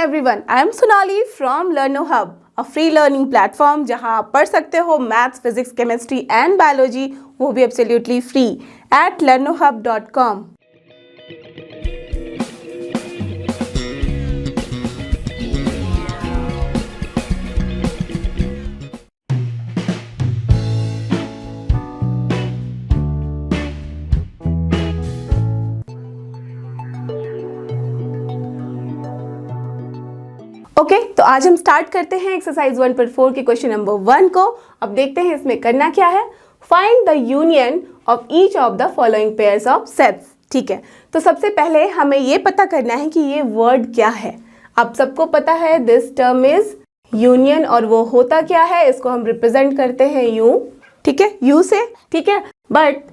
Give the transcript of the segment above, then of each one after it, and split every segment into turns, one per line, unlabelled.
everyone, I am Sonali from LearnoHub, a free learning platform जहां आप पढ़ सकते हो maths, physics, chemistry and biology, वो भी absolutely free at learnohub.com। Okay तो आज हम स्टार्ट करते हैं एक्सरसाइज 1.4 के क्वेश्चन नंबर 1 को। अब देखते हैं इसमें करना क्या है। Find the union of each of the following pairs of sets. ठीक है, तो सबसे पहले हमें ये पता करना है कि ये वर्ड क्या है। अब सबको पता है दिस टर्म इज यूनियन, और वो होता क्या है, इसको हम रिप्रेजेंट करते हैं यू। ठीक है, यू से। ठीक है, बट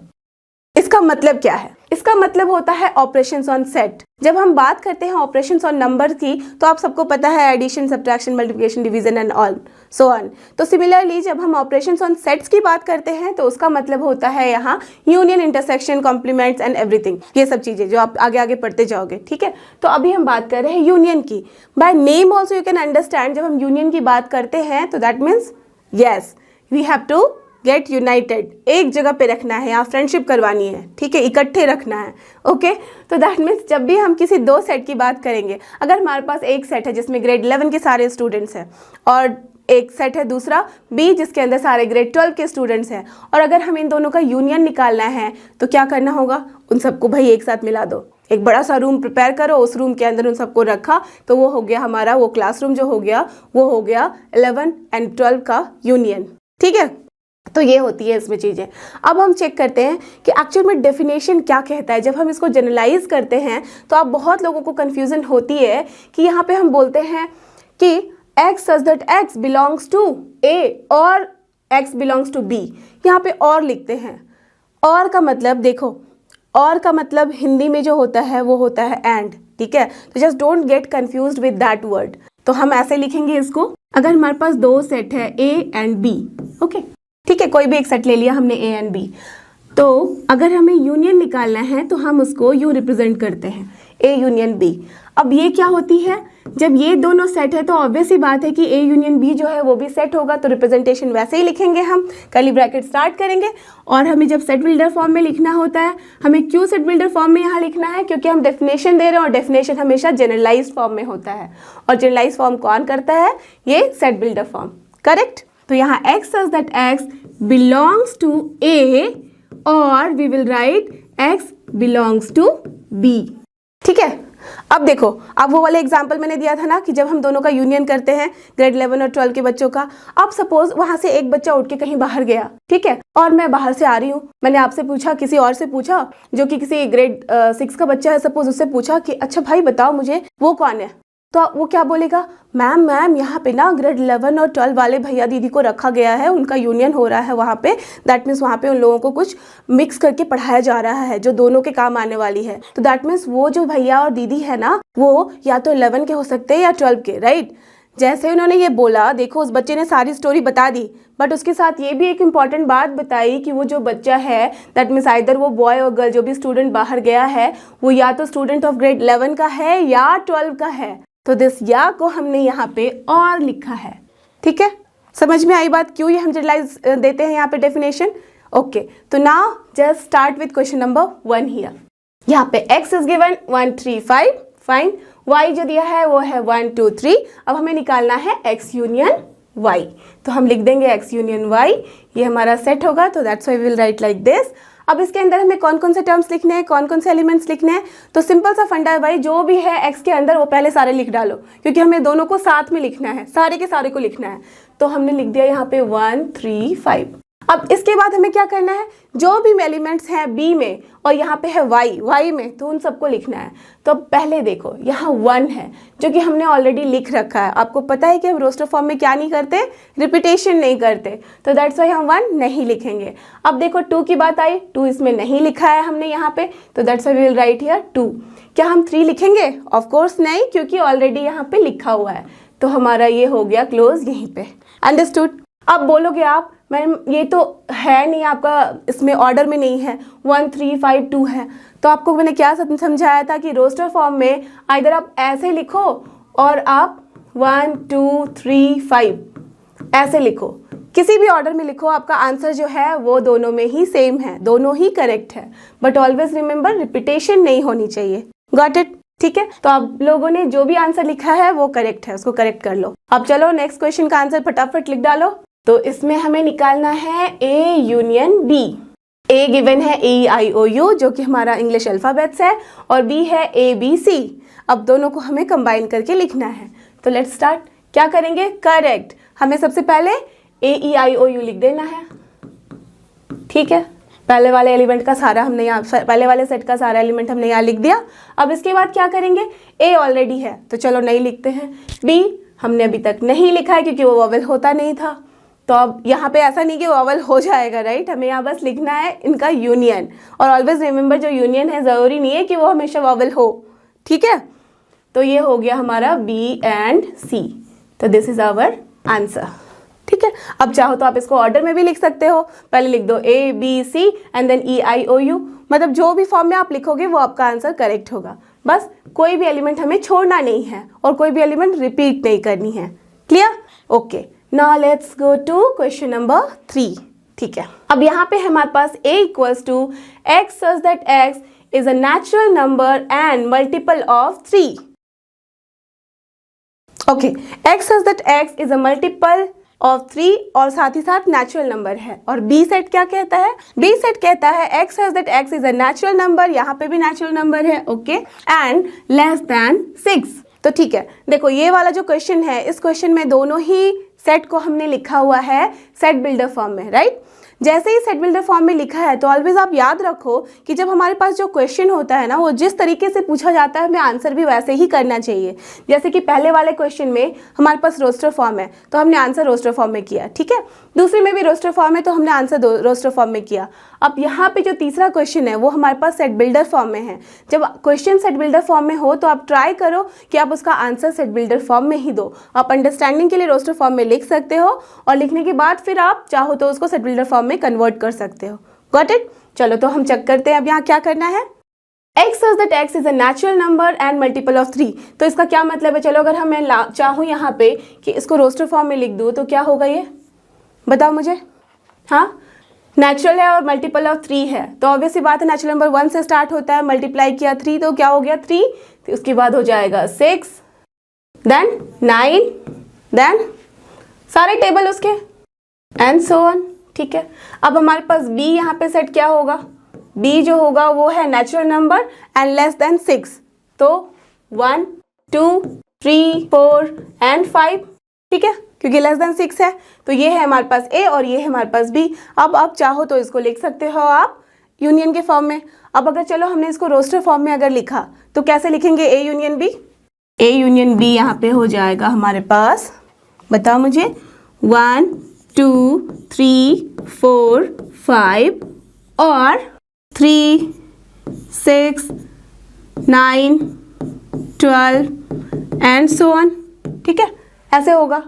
इसका मतलब क्या है? इसका मतलब होता है ऑपरेशंस ऑन सेट। जब हम बात करते हैं ऑपरेशंस ऑन नंबर की, तो आप सबको पता है addition, subtraction, multiplication, division and all so on. तो सिमिलरली जब हम ऑपरेशंस ऑन सेट्स की बात करते हैं तो उसका मतलब होता है यहाँ union, intersection, complements and everything, ये सब चीजें जो आप आगे आगे पढ़ते जाओगे। ठीक है, तो अभी हम बात कर रहे हैं यूनियन की। By name also you can understand, जब हम यूनियन की बात करते हैं तो that means yes we have to get united, एक जगह पे रखना है, यहाँ फ्रेंडशिप करवानी है। ठीक है, इकट्ठे रखना है। ओके, तो दैट मीन्स जब भी हम किसी दो सेट की बात करेंगे, अगर हमारे पास एक सेट है जिसमें ग्रेड 11 के सारे स्टूडेंट्स हैं और एक सेट है दूसरा बी जिसके अंदर सारे ग्रेड 12 के स्टूडेंट्स हैं, और अगर हम इन दोनों का यूनियन निकालना है तो क्या करना होगा, उन सबको भाई एक साथ मिला दो, एक बड़ा सा रूम प्रिपेयर करो, उस रूम के अंदर उन सबको रखा, तो वो हो गया हमारा, वो क्लासरूम जो हो गया वो हो गया 11 एंड 12 का यूनियन। ठीक है, तो ये होती है इसमें चीज़ें। अब हम चेक करते हैं कि एक्चुअल में डेफिनेशन क्या कहता है। जब हम इसको जनरलाइज करते हैं तो आप बहुत लोगों को कन्फ्यूजन होती है कि यहाँ पे हम बोलते हैं कि x such that x belongs to a और x बिलोंग्स टू b, यहाँ पे और लिखते हैं। और का मतलब देखो, और का मतलब हिंदी में जो होता है वो होता है एंड। ठीक है, तो just don't get confused with that word. तो हम ऐसे लिखेंगे इसको, अगर हमारे पास दो सेट है a एंड b। ओके, ठीक है, कोई भी एक सेट ले लिया हमने ए एंड बी, तो अगर हमें यूनियन निकालना है तो हम उसको यू रिप्रेजेंट करते हैं, ए यूनियन बी। अब ये क्या होती है, जब ये दोनों सेट है तो ऑब्वियस ही बात है कि ए यूनियन बी जो है वो भी सेट होगा, तो रिप्रेजेंटेशन वैसे ही लिखेंगे, हम कर्ली ब्रैकेट स्टार्ट करेंगे। और हमें जब सेट बिल्डर फॉर्म में लिखना होता है, हमें क्यों सेट बिल्डर फॉर्म में यहाँ लिखना है, क्योंकि हम डेफिनेशन दे रहे हैं और डेफिनेशन हमेशा जनरलाइज फॉर्म में होता है, और जनरलाइज फॉर्म कौन करता है, ये सेट बिल्डर फॉर्म। करेक्ट, तो यहाँ x says that x belongs to A और we will write x belongs to B। ठीक है, अब देखो, अब वो वाले एग्जाम्पल मैंने दिया था ना कि जब हम दोनों का यूनियन करते हैं ग्रेड 11 और 12 के बच्चों का। अब सपोज वहां से एक बच्चा उठ के कहीं बाहर गया, ठीक है, और मैं बाहर से आ रही हूँ, मैंने आपसे पूछा, किसी और से पूछा जो कि किसी ग्रेड 6 का बच्चा है सपोज, उससे पूछा कि अच्छा भाई बताओ मुझे वो कौन है, तो वो क्या बोलेगा, मैम यहाँ पे ना ग्रेड 11 और 12 वाले भैया दीदी को रखा गया है, उनका यूनियन हो रहा है वहाँ पे, दैट मीन्स वहाँ पे उन लोगों को कुछ मिक्स करके पढ़ाया जा रहा है जो दोनों के काम आने वाली है। तो दैट मीन्स वो जो भैया और दीदी है ना, वो या तो 11 के हो सकते हैं या 12 के, राइट। जैसे उन्होंने ये बोला, देखो उस बच्चे ने सारी स्टोरी बता दी, बट उसके साथ ये भी एक इम्पॉर्टेंट बात बताई कि वो जो बच्चा है, दैट मीन्स आइदर वो बॉय और गर्ल, जो भी स्टूडेंट बाहर गया है वो या तो स्टूडेंट ऑफ ग्रेड 11 का है या 12 का है। तो दिस या को हमने यहाँ पे और लिखा है। ठीक है, समझ में आई बात, क्यों ये हम जनरलाइज देते हैं यहाँ पे डेफिनेशन। ओके, तो now just start with question number 1 here. यहाँ पे x is given 1 3 5, fine. y जो दिया है वो है 1 2 3। अब हमें निकालना है x यूनियन y, तो हम लिख देंगे x यूनियन y, ये हमारा सेट होगा, तो that's why we will write like this. अब इसके अंदर हमें कौन कौन से टर्म्स लिखने हैं, कौन कौन से एलिमेंट्स लिखने हैं, तो सिंपल सा फंडा है भाई, जो भी है x के अंदर वो पहले सारे लिख डालो, क्योंकि हमें दोनों को साथ में लिखना है, सारे के सारे को लिखना है। तो हमने लिख दिया यहाँ पे 1 3 5। अब इसके बाद हमें क्या करना है, जो भी एलिमेंट्स हैं b में और यहाँ पे है y में, तो उन सबको लिखना है। तो पहले देखो यहाँ 1 है जो कि हमने ऑलरेडी लिख रखा है। आपको पता है कि हम रोस्टर फॉर्म में क्या नहीं करते, रिपीटेशन नहीं करते, तो दैट्स वाई हम 1 नहीं लिखेंगे। अब देखो 2 की बात आई, 2 इसमें नहीं लिखा है हमने यहाँ पे, तो that's why we will write here 2। क्या हम 3 लिखेंगे? ऑफ कोर्स नहीं, क्योंकि ऑलरेडी यहाँ पे लिखा हुआ है, तो हमारा ये हो गया क्लोज यहीं पे। अंडरस्टूड। अब बोलोगे आप मैम ये तो है नहीं, आपका इसमें ऑर्डर में नहीं है, 1 3 5 2 है, तो आपको मैंने क्या समझाया था कि रोस्टर फॉर्म में आइदर आप ऐसे लिखो और आप 1 2 3 5 ऐसे लिखो, किसी भी ऑर्डर में लिखो, आपका आंसर जो है वो दोनों में ही सेम है, दोनों ही करेक्ट है, बट ऑलवेज रिमेंबर रिपीटेशन नहीं होनी चाहिए। Got it? ठीक है, तो आप लोगों ने जो भी आंसर लिखा है वो करेक्ट है, उसको करेक्ट कर लो। अब चलो नेक्स्ट क्वेश्चन का आंसर फटाफट लिख डालो। तो इसमें हमें निकालना है ए यूनियन बी। ए गिवन है AEIOU जो कि हमारा इंग्लिश अल्फाबेट्स है, और बी है ABC। अब दोनों को हमें कंबाइन करके लिखना है। तो लेट्स स्टार्ट। क्या करेंगे? करेक्ट, हमें सबसे पहले AEIOU लिख देना है। ठीक है, पहले वाले एलिमेंट का सारा हमने यहाँ, पहले वाले सेट का सारा एलिमेंट हमने यहाँ लिख दिया। अब इसके बाद क्या करेंगे? ए ऑलरेडी है तो चलो नहीं लिखते हैं। बी हमने अभी तक नहीं लिखा है क्योंकि वो वॉवेल होता नहीं था, तो अब यहाँ पे ऐसा नहीं कि वॉवेल हो जाएगा, राइट? हमें यहाँ बस लिखना है इनका यूनियन, और ऑलवेज रिमेंबर जो यूनियन है ज़रूरी नहीं है कि वो हमेशा वॉवेल हो। ठीक है, तो ये हो गया हमारा B एंड C। तो दिस इज आवर आंसर। ठीक है, अब चाहो तो आप इसको ऑर्डर में भी लिख सकते हो, पहले लिख दो ABC एंड देन EIOU, मतलब जो भी फॉर्म में आप लिखोगे वो आपका आंसर करेक्ट होगा। बस कोई भी एलिमेंट हमें छोड़ना नहीं है और कोई भी एलिमेंट रिपीट नहीं करनी है। Clear? Okay, now let's go to question number 3। ठीक है, अब यहाँ पे हमारे पास A equals to x such that x is a natural number and multiple of 3। Okay, x such that x is a multiple of 3 और साथ ही साथ नेचुरल नंबर है। और B सेट क्या कहता है? B सेट कहता है x such that x is a natural number, यहाँ पे भी नेचुरल नंबर है, ओके, एंड लेस देन 6। तो ठीक है, देखो ये वाला जो क्वेश्चन है, इस क्वेश्चन में दोनों ही सेट को हमने लिखा हुआ है सेट बिल्डर फॉर्म में, राइट? जैसे ही सेट बिल्डर फॉर्म में लिखा है तो ऑलवेज आप याद रखो कि जब हमारे पास जो क्वेश्चन होता है ना, वो जिस तरीके से पूछा जाता है हमें आंसर भी वैसे ही करना चाहिए। जैसे कि पहले वाले क्वेश्चन में हमारे पास रोस्टर फॉर्म है तो हमने आंसर रोस्टर फॉर्म में किया, ठीक है। दूसरे में भी रोस्टर फॉर्म है तो हमने आंसर रोस्टर फॉर्म में किया। अब यहाँ पे जो तीसरा क्वेश्चन है वो हमारे पास सेट बिल्डर फॉर्म में है। जब क्वेश्चन सेट बिल्डर फॉर्म में हो तो आप ट्राई करो कि आप उसका आंसर सेट बिल्डर फॉर्म में ही दो। आप अंडरस्टैंडिंग के लिए रोस्टर फॉर्म में लिख सकते हो और लिखने के बाद फिर आप चाहो तो उसको सेट बिल्डर फॉर्म में कन्वर्ट कर सकते हो। Got it? चलो तो हम चेक करते हैं अब यहाँ क्या करना है। x such that x is a natural number and multiple of 3। तो इसका क्या मतलब है? चलो अगर मैं चाहूँ यहाँ पे कि इसको रोस्टर फॉर्म में लिख दूँ तो क्या होगा, ये बताओ मुझे। हाँ, नेचुरल है और मल्टीपल ऑफ 3 है तो ऑब्वियस सी बात है नेचुरल नंबर 1 से स्टार्ट होता है, मल्टीप्लाई किया 3 तो क्या हो गया 3, तो उसके बाद हो जाएगा 6, देन 9, देन सारे टेबल उसके एंड सो ऑन। ठीक है, अब हमारे पास b यहाँ पे सेट क्या होगा? b जो होगा वो है natural number and less than 6, तो 1 2 3 4 एंड 5। ठीक है, क्योंकि लेस देन 6 है तो ये है हमारे पास a और ये है हमारे पास b। अब आप चाहो तो इसको लिख सकते हो आप यूनियन के फॉर्म में। अब अगर चलो हमने इसको रोस्टर फॉर्म में अगर लिखा तो कैसे लिखेंगे? a union b। a union b यहाँ पे हो जाएगा हमारे पास, बताओ मुझे, 1 2 3 4 5 और 3 6 9 12 एंड सो ऑन। ठीक है, ऐसे होगा।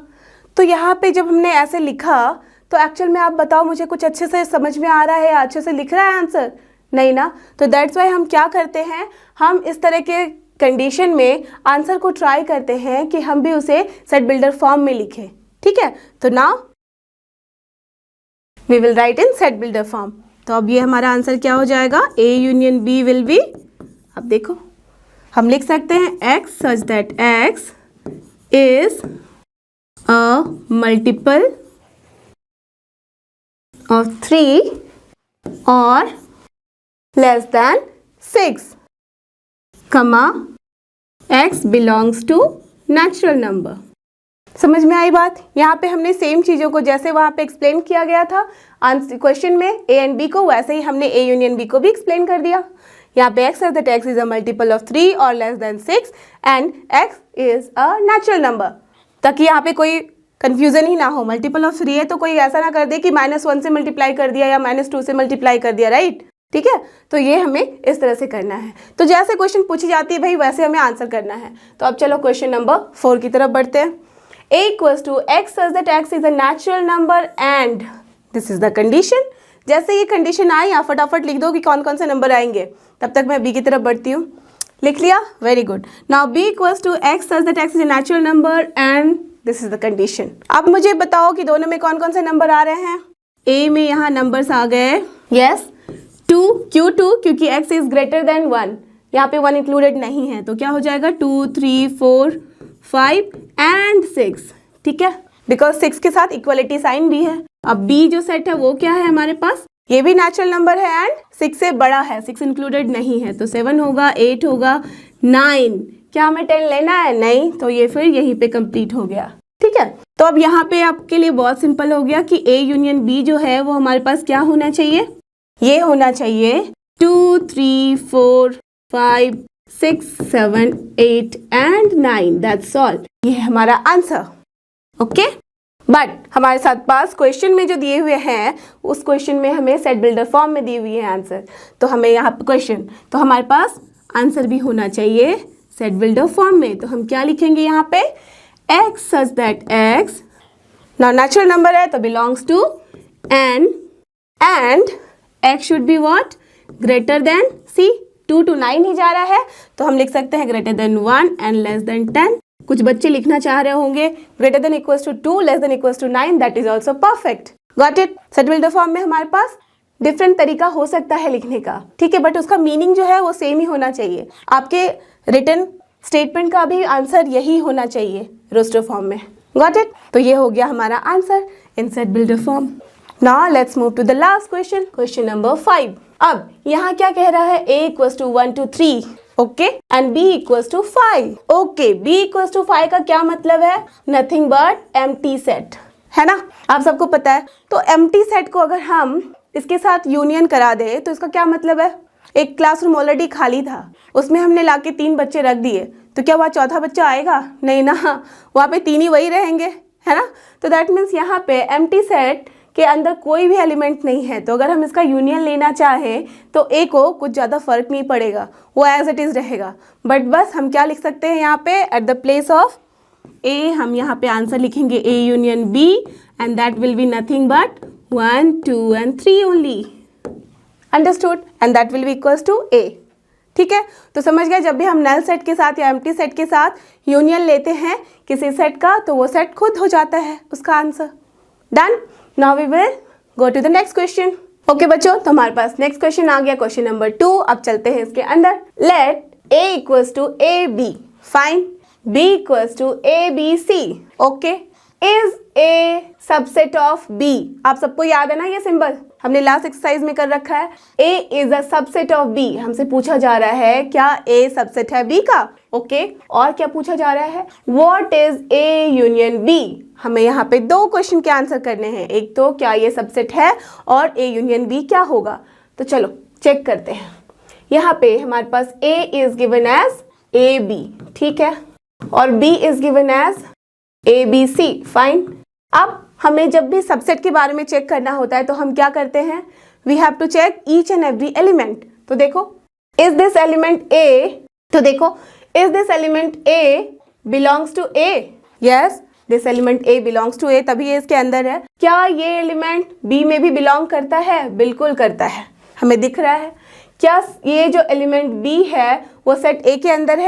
तो यहाँ पे जब हमने ऐसे लिखा तो एक्चुअल में आप बताओ मुझे कुछ अच्छे से समझ में आ रहा है या अच्छे से लिख रहा है आंसर? नहीं ना। तो दैट्स वाई हम क्या करते हैं, हम इस तरह के कंडीशन में आंसर को ट्राई करते हैं कि हम भी उसे सेट बिल्डर फॉर्म में लिखें। ठीक है, तो now we will write in set builder form. तो अब ये हमारा आंसर क्या हो जाएगा? a union b will be, अब देखो हम लिख सकते हैं x such that x is a multiple of 3 or less than 6, comma x belongs to natural number। समझ में आई बात? यहाँ पे हमने सेम चीज़ों को जैसे वहाँ पे एक्सप्लेन किया गया था क्वेश्चन में a एंड b को, वैसे ही हमने a यूनियन b को भी एक्सप्लेन कर दिया। यहाँ पे x है that x is a multiple of 3 or less than 6 and x is a natural number, ताकि यहाँ पे कोई कंफ्यूजन ही ना हो। मल्टीपल ऑफ 3 है तो कोई ऐसा ना कर दे कि -1 से मल्टीप्लाई कर दिया या -2 से मल्टीप्लाई कर दिया, राइट? ठीक है, तो ये हमें इस तरह से करना है। तो जैसे क्वेश्चन पूछी जाती है भाई वैसे हमें आंसर करना है। तो अब चलो क्वेश्चन नंबर 4 की तरफ बढ़ते हैं। a equals to x such that x is a natural number and this is the condition. जैसे ये कंडीशन आए यहाँ फटाफट लिख दो कि कौन कौन से नंबर आएंगे। तब तक मैं b की तरफ बढ़ती हूँ। लिख लिया, very good. Now b equals to x such that x is a natural number and this is the condition। अब मुझे बताओ कि दोनों में कौन कौन से नंबर आ रहे हैं। a में यहाँ नंबर्स आ गए, यस 2 Q2 क्योंकि x इज ग्रेटर देन 1, यहाँ पे 1 इंक्लूडेड नहीं है तो क्या हो जाएगा 2 3 4 5 एंड 6, ठीक है, बिकॉज 6 के साथ इक्वलिटी साइन भी है। अब b जो सेट है वो क्या है हमारे पास, ये भी नेचुरल नंबर है एंड 6 से बड़ा है, 6 इंक्लूडेड नहीं है तो 7 होगा, 8 होगा, 9। क्या हमें 10 लेना है? नहीं, तो ये फिर यहीं पे कंप्लीट हो गया, ठीक है। तो अब यहाँ पे आपके लिए बहुत सिंपल हो गया कि A यूनियन B जो है वो हमारे पास क्या होना चाहिए, ये होना चाहिए 2 3 4 5 6 7 8 एंड 9, दैट्स ऑल। ये है हमारा आंसर, ओके। बट हमारे साथ पास क्वेश्चन में जो दिए हुए हैं उस क्वेश्चन में हमें सेट बिल्डर फॉर्म में दी हुई है आंसर, तो हमें यहाँ पे क्वेश्चन, तो हमारे पास आंसर भी होना चाहिए सेट बिल्डर फॉर्म में। तो हम क्या लिखेंगे यहाँ पे, x such that x, now natural number है तो belongs to n and x should be what, greater than, see 2 to 9 ही जा रहा है तो हम लिख सकते हैं greater than 1 and less than 10। कुछ बच्चे लिखना चाह रहे होंगे greater than equals to 2 less than equals to 9, that is also perfect, got it। Set builder form में हमारे पास डिफरेंट तरीका हो सकता है लिखने का, ठीक है, बट उसका मीनिंग जो है वो सेम ही होना चाहिए। आपके रिटन स्टेटमेंट का भी आंसर यही होना चाहिए रोस्टर फॉर्म में, गॉट इट। तो ये हो गया हमारा answer in set builder form. Now let's move to the last question, question number 5। अब यहाँ क्या कह रहा है, a equals to 1 to 3, okay, and b equals to 5, okay. b equals to 5 का क्या मतलब है, नथिंग बट एम्प्टी सेट, है ना, आप सबको पता है। तो एम्प्टी सेट को अगर हम इसके साथ यूनियन करा दे तो इसका क्या मतलब है, एक क्लासरूम ऑलरेडी खाली था, उसमें हमने लाके 3 बच्चे रख दिए, तो क्या वहाँ चौथा बच्चा आएगा? नहीं ना, वहाँ पे 3 ही वही रहेंगे, है ना। तो दैट मीन्स यहाँ पे एम्प्टी सेट के अंदर कोई भी एलिमेंट नहीं है, तो अगर हम इसका यूनियन लेना चाहें तो ए को कुछ ज़्यादा फर्क नहीं पड़ेगा, वो एज इट इज़ रहेगा। बट बस हम क्या लिख सकते हैं यहाँ पे, at the place of A हम यहाँ पे आंसर लिखेंगे A union B and that will be nothing but 1 2 and 3 only, understood, and that will be equals to A, ठीक है। तो समझ गए, जब भी हम नल सेट के साथ या एम्प्टी सेट के साथ यूनियन लेते हैं किसी सेट का तो वो सेट खुद हो जाता है उसका answer. Done, now we will go to the next question. Okay बच्चों, तो हमारे पास नेक्स्ट क्वेश्चन आ गया, क्वेश्चन नंबर 2। अब चलते हैं इसके अंदर। Let a equals to A B, fine, b equals to A B C, okay, is A subset of b। आप सबको याद है ना ये सिंबल, हमने लास्ट एक्सरसाइज में कर रखा है। a is a subset of b, हमसे पूछा जा रहा है क्या a सबसेट है b का, ओके। और क्या पूछा जा रहा है, what is a union b। हमें यहाँ पे 2 क्वेश्चन के आंसर करने हैं, एक तो क्या ये सबसेट है और a यूनियन b क्या होगा। तो चलो चेक करते हैं। यहाँ पे हमारे पास a is given as ab, ठीक है, और b is given as ABC, fine. अब हमें जब भी सबसेट के बारे में चेक करना होता है तो हम क्या करते हैं, we have to check each and every element. तो देखो, इज दिस एलिमेंट A, तो देखो is this element A belongs to A, yes this element A belongs to A, तभी ये इसके अंदर है। क्या ये एलिमेंट B में भी बिलोंग करता है? बिल्कुल करता है, हमें दिख रहा है। क्या ये जो एलिमेंट B है वो सेट A के अंदर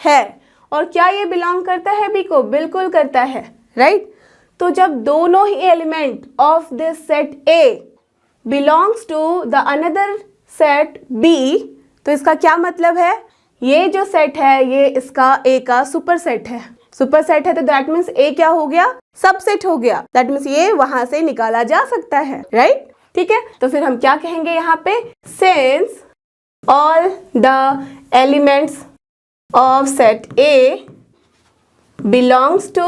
है। और क्या ये बिलोंग करता है B को? बिल्कुल करता है, राइट। तो जब दोनों ही element of this set A belongs to the another set B, तो इसका क्या मतलब है, ये जो सेट है ये इसका A का सुपर सेट है। सुपर सेट है तो दैट मीन्स A क्या हो गया, सबसेट हो गया, दैट मीन्स ये वहां से निकाला जा सकता है, राइट, ठीक है। तो फिर हम क्या कहेंगे यहाँ पे, since all the elements of set A belongs to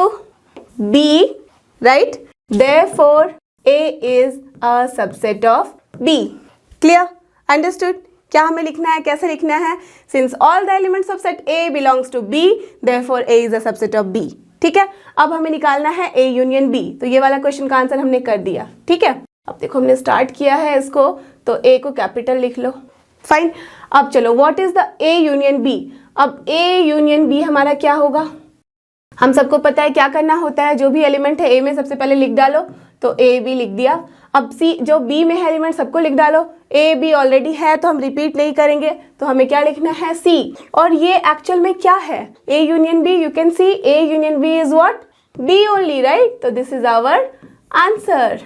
B, right? Therefore, A is a subset of B. Clear? Understood? क्या हमें लिखना है, कैसे लिखना है, since all the elements of set A belongs to B, therefore A is a subset of B. ठीक है, अब हमें निकालना है A यूनियन B। तो ये वाला क्वेश्चन का आंसर हमने कर दिया, ठीक है। अब देखो हमने स्टार्ट किया है इसको, तो A को कैपिटल लिख लो, फाइन। अब चलो, what is the A union B। अब A यूनियन B हमारा क्या होगा, हम सबको पता है क्या करना होता है, जो भी एलिमेंट है A में सबसे पहले लिख डालो, तो A B लिख दिया। अब सी जो बी में है एलिमेंट सबको लिख डालो, ए बी ऑलरेडी है तो हम रिपीट नहीं करेंगे, तो हमें क्या लिखना है सी। और ये एक्चुअल में क्या है, ए union B, you can see A union B is what, B only, right. तो this is our answer,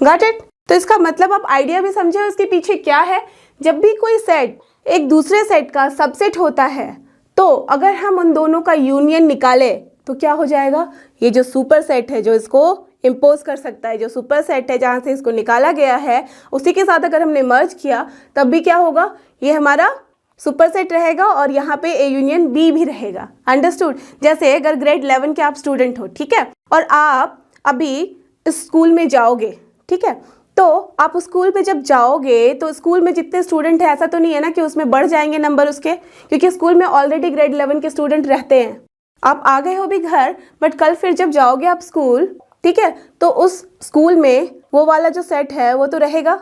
got it. तो इसका मतलब आप आइडिया भी समझे उसके पीछे क्या है। जब भी कोई सेट एक दूसरे सेट का सबसेट होता है तो अगर हम उन दोनों का यूनियन निकाले तो क्या हो जाएगा, ये जो सुपर सेट है जो इसको इम्पोज कर सकता है, जो सुपर सेट है जहाँ से इसको निकाला गया है, उसी के साथ अगर हमने मर्ज किया तब भी क्या होगा, ये हमारा सुपर सेट रहेगा और यहाँ पे ए यूनियन बी भी रहेगा। अंडरस्टूड। जैसे अगर ग्रेड 11 के आप स्टूडेंट हो, ठीक है, और आप अभी स्कूल में जाओगे, ठीक है, तो आप स्कूल में जब जाओगे तो स्कूल में जितने स्टूडेंट हैं ऐसा तो नहीं है ना कि उसमें बढ़ जाएंगे नंबर उसके, क्योंकि स्कूल में ऑलरेडी ग्रेड 11 के स्टूडेंट रहते हैं। आप आ गए हो भी घर, बट कल फिर जब जाओगे आप स्कूल, ठीक है, तो उस स्कूल में वो वाला जो सेट है वो तो रहेगा।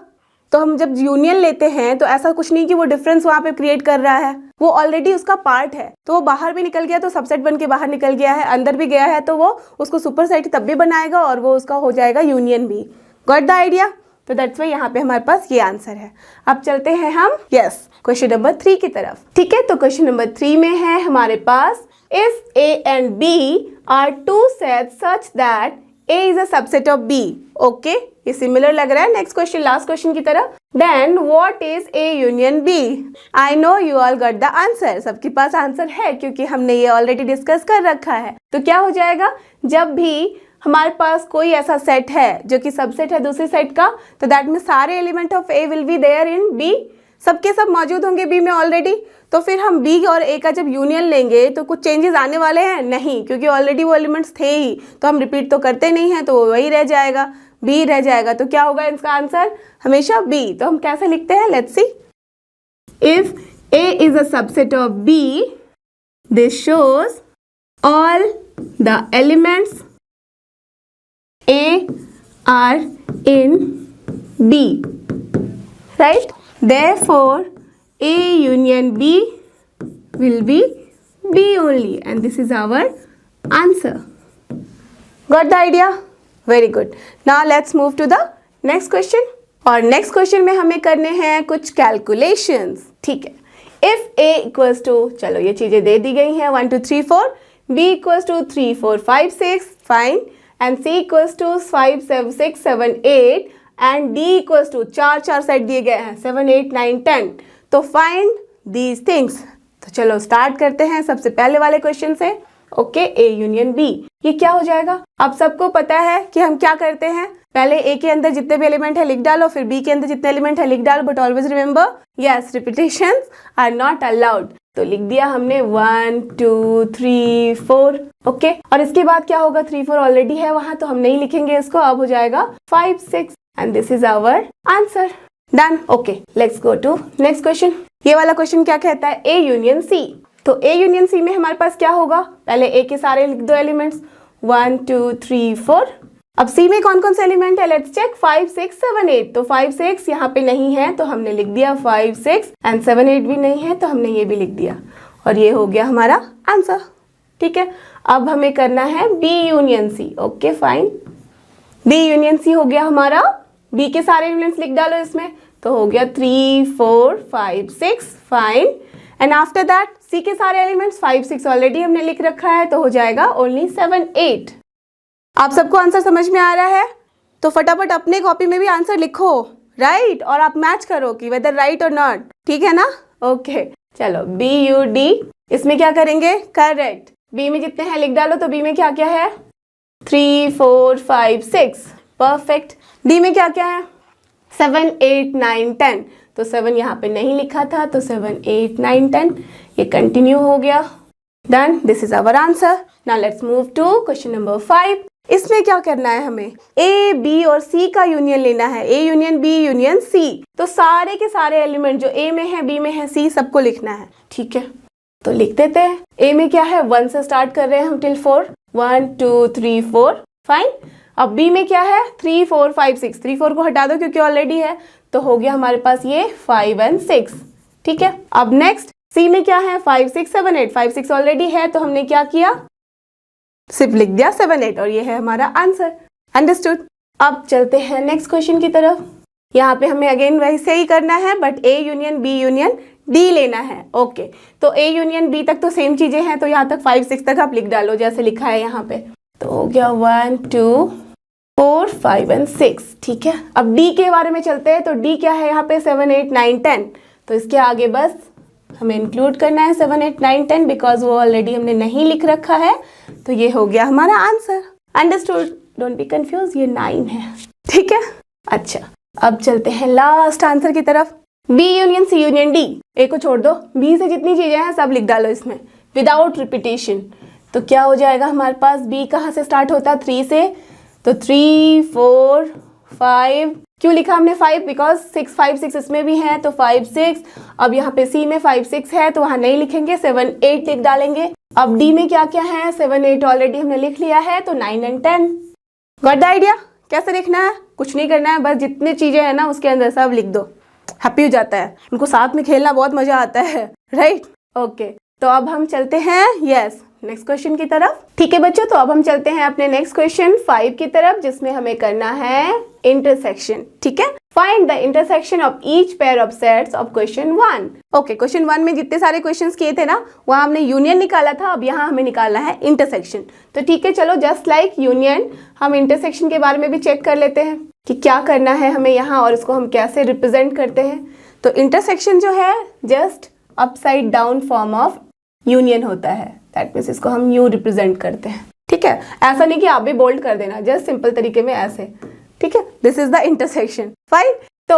तो हम जब यूनियन लेते हैं तो ऐसा कुछ नहीं कि वो डिफरेंस वहाँ पे क्रिएट कर रहा है, वो ऑलरेडी उसका पार्ट है। तो वो बाहर भी निकल गया तो सबसेट बन के बाहर निकल गया है, अंदर भी गया है तो वो उसको सुपर सेट तब भी बनाएगा और वो उसका हो जाएगा यूनियन भी। Got the idea. तो दैट्स वाई यहाँ पे हमारे पास ये आंसर है। अब चलते हैं हम क्वेश्चन नंबर 3 की तरफ, ठीक है। तो क्वेश्चन नंबर 3 में है हमारे पास, if A and B are two sets such that A is a subset of B, okay, ये सिमिलर लग रहा है नेक्स्ट क्वेश्चन, लास्ट क्वेश्चन की तरह। Then what is A union B? I know you all got the answer, सबके पास answer है क्योंकि हमने ये ऑलरेडी डिस्कस कर रखा है। तो क्या हो जाएगा, जब भी हमारे पास कोई ऐसा सेट है जो कि सबसेट है दूसरे सेट का, तो दैट में सारे element of A will be there in B, सबके सब मौजूद होंगे B में ऑलरेडी। तो फिर हम B और A का जब यूनियन लेंगे तो कुछ चेंजेस आने वाले हैं नहीं, क्योंकि ऑलरेडी वो एलिमेंट्स थे ही, तो हम रिपीट तो करते नहीं हैं, तो वो वही रह जाएगा, B रह जाएगा। तो क्या होगा इसका आंसर, हमेशा B। तो हम कैसे लिखते हैं, let's see. If A is a subset of B, this shows all the elements A are in B, right? Therefore, A union B will be B only, and this is our answer. Got the idea? Very good. Now let's move to the next question. और next question में हमें करने हैं कुछ calculations, ठीक है। If A equals to, चलो ये चीजें दे दी गई हैं, 1 2 3 4, B equals to 3 4 5 6, fine, and C equals to 5 7 6 7 8, and D equals to 4 set दिए गए हैं 7 8 9 10। तो फाइंड दीज थिंग्स। तो चलो स्टार्ट करते हैं सबसे पहले वाले क्वेश्चन से। ओके, ए यूनियन बी, ये क्या हो जाएगा। अब सबको पता है कि हम क्या करते हैं, पहले ए के अंदर जितने भी एलिमेंट है लिख डालो, फिर बी के अंदर जितने एलिमेंट है लिख डालो, but always remember, yes, repetitions are not allowed. तो लिख दिया हमने 1 2 3 4, ओके। और इसके बाद क्या होगा, 3 4 ऑलरेडी है वहां, तो हम नहीं लिखेंगे इसको, अब हो जाएगा 5 6, and this is our answer. Done. Okay, let's go to next question. ये वाला क्वेश्चन क्या कहता है, ए यूनियन सी। तो ए यूनियन सी में हमारे पास क्या होगा, पहले ए के सारे लिख दो एलिमेंट्स, 1 2 3 4। अब सी में कौन कौन से एलिमेंट है, लेट्स चेक, 5 6 7 8। तो 5 6 यहाँ पे नहीं है तो हमने लिख दिया 5 6, एंड 7 8 भी नहीं है तो हमने ये भी लिख दिया, और ये हो गया हमारा आंसर, ठीक है। अब हमें करना है B union C. Okay fine, B union C हो गया हमारा, बी के सारे एलिमेंट्स लिख डालो इसमें, तो हो गया 3 4 5 6, फाइन। एंड आफ्टर दैट सी के सारे एलिमेंट्स 5 6 ऑलरेडी हमने लिख रखा है, तो हो जाएगा ओनली 7 8। आप सबको आंसर समझ में आ रहा है, तो फटाफट अपने कॉपी में भी आंसर लिखो, राइट, और आप मैच करो कि वेदर राइट और नॉट, ठीक है ना। ओके, चलो बी यू डी, इसमें क्या करेंगे, करेक्ट, बी में जितने हैं लिख डालो। तो बी में क्या क्या है, 3 4 5 6, परफेक्ट। डी में क्या क्या है, 7 8 9 10। तो 7 यहाँ पे नहीं लिखा था, तो 7 8 9 10 ये कंटिन्यू हो गया। Done, this is our answer. Now let's move to question number 5। इसमें क्या करना है, हमें ए बी और सी का यूनियन लेना है, ए यूनियन बी यूनियन सी। तो सारे के सारे एलिमेंट जो ए में है, बी में है, सी सबको लिखना है, ठीक है। तो लिख देते हैं। ए में क्या है, 1 से स्टार्ट कर रहे हैं हम टिल 4, 1 2 3 4, फाइन। अब बी में क्या है, 3 4 5 6, 3 4 को हटा दो क्योंकि ऑलरेडी है, तो हो गया हमारे पास ये 5 and 6, ठीक है। अब नेक्स्ट सी में क्या है, 5 6 7 8, 5 6 ऑलरेडी है, तो हमने क्या किया, सिर्फ लिख दिया 7 8, और ये है हमारा आंसर। अंडरस्टूड। अब चलते हैं नेक्स्ट क्वेश्चन की तरफ। यहाँ पे हमें अगेन वैसे ही करना है, but A union B union D लेना है। ओके, तो ए यूनियन बी तक तो सेम चीजें हैं, तो यहाँ तक 5 6 तक आप लिख डालो जैसे लिखा है यहाँ पे। तो हो गया 1 2 4 5 एंड 6। ठीक है, अब डी के बारे में चलते हैं। तो डी क्या है यहाँ पे 7 8 9 10, तो इसके आगे बस हमें इंक्लूड करना है 7 8 9 10, बिकॉज वो ऑलरेडी हमने नहीं लिख रखा है। तो ये हो गया हमारा answer. Understood, don't be confuse, ये 9 है। ठीक है, अच्छा अब चलते हैं लास्ट आंसर की तरफ। B union C union D, A को छोड़ दो, बी से जितनी चीजें हैं सब लिख डालो इसमें विदाउट रिपीटेशन। तो क्या हो जाएगा हमारे पास, बी कहाँ से स्टार्ट होता है, 3 से, तो 3 4 5, क्यों लिखा हमने 5, बिकॉज 6 5 6 इसमें भी है, तो 5 6। अब यहाँ पे सी में 5 6 है तो वहां नहीं लिखेंगे, 7 8 लिख डालेंगे। अब डी में क्या क्या है, 7 8 ऑलरेडी हमने लिख लिया है, तो 9 एंड 10। Got the idea? कैसे लिखना है, कुछ नहीं करना है, बस जितनी चीजें हैं ना उसके अंदर सब लिख दो, हैप्पी हो जाता है। उनको साथ में खेलना बहुत मजा आता है, राइट? ओके, तो अब हम चलते हैं नेक्स्ट क्वेश्चन की तरफ। ठीक है बच्चों, तो अब हम चलते हैं अपने नेक्स्ट क्वेश्चन 5 की तरफ, जिसमें हमें करना है इंटरसेक्शन। ठीक है, find the intersection of each pair of sets of question 1। Okay, question 1 में जितने सारे क्वेश्चंस किए थे ना, वहां हमने यूनियन निकाला था, अब यहाँ हमें निकालना है इंटरसेक्शन। तो ठीक है, चलो जस्ट लाइक यूनियन हम इंटरसेक्शन के बारे में भी चेक कर लेते हैं कि क्या करना है हमें यहाँ और इसको हम कैसे रिप्रेजेंट करते हैं। तो इंटरसेक्शन जो है just upside down form of union होता है, दैट मीन्स इसको हम यू रिप्रेजेंट करते हैं। ठीक है, ऐसा नहीं कि आप भी बोल्ड कर देना, जस्ट सिंपल तरीके में ऐसे। ठीक है, this is the intersection. Fine, तो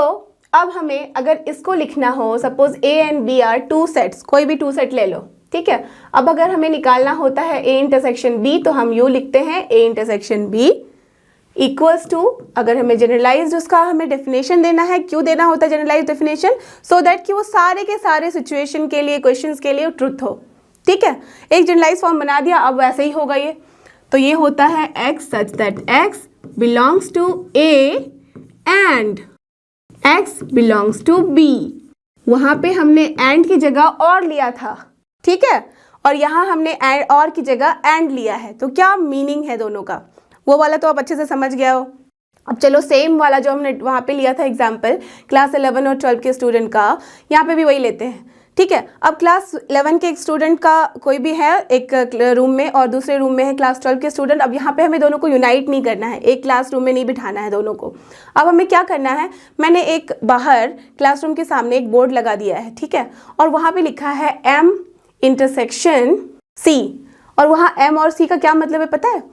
अब हमें अगर इसको लिखना हो, suppose A and B are 2 sets, कोई भी 2 सेट ले लो। ठीक है, अब अगर हमें निकालना होता है ए इंटरसेक्शन बी, तो हम यू लिखते हैं A intersection B equals to, अगर हमें जनरलाइज उसका हमें डेफिनेशन देना है, क्यों देना होता है जनरलाइज डेफिनेशन, सो दैट कि वो सारे के सारे सिचुएशन के लिए, क्वेश्चंस के लिए ट्रुथ हो। ठीक है, एक जनरलाइज फॉर्म बना दिया, अब वैसे ही होगा ये। तो ये होता है x such that x belongs to a and x belongs to b। वहां पे हमने एंड की जगह और लिया था, ठीक है, और यहाँ हमने और की जगह एंड लिया है। तो क्या मीनिंग है दोनों का, वो वाला तो आप अच्छे से समझ गया हो। अब चलो सेम वाला जो हमने वहाँ पे लिया था एग्जाम्पल क्लास 11 और 12 के स्टूडेंट का, यहाँ पे भी वही लेते हैं। ठीक है, अब क्लास 11 के एक स्टूडेंट का कोई भी है एक रूम में और दूसरे रूम में है क्लास 12 के स्टूडेंट। अब यहाँ पे हमें दोनों को यूनाइट नहीं करना है, एक क्लासरूम में नहीं बिठाना है दोनों को। अब हमें क्या करना है, मैंने एक बाहर क्लासरूम के सामने एक बोर्ड लगा दिया है, ठीक है, और वहाँ पे लिखा है M इंटरसेक्शन C, और वहाँ M और C का क्या मतलब है पता है,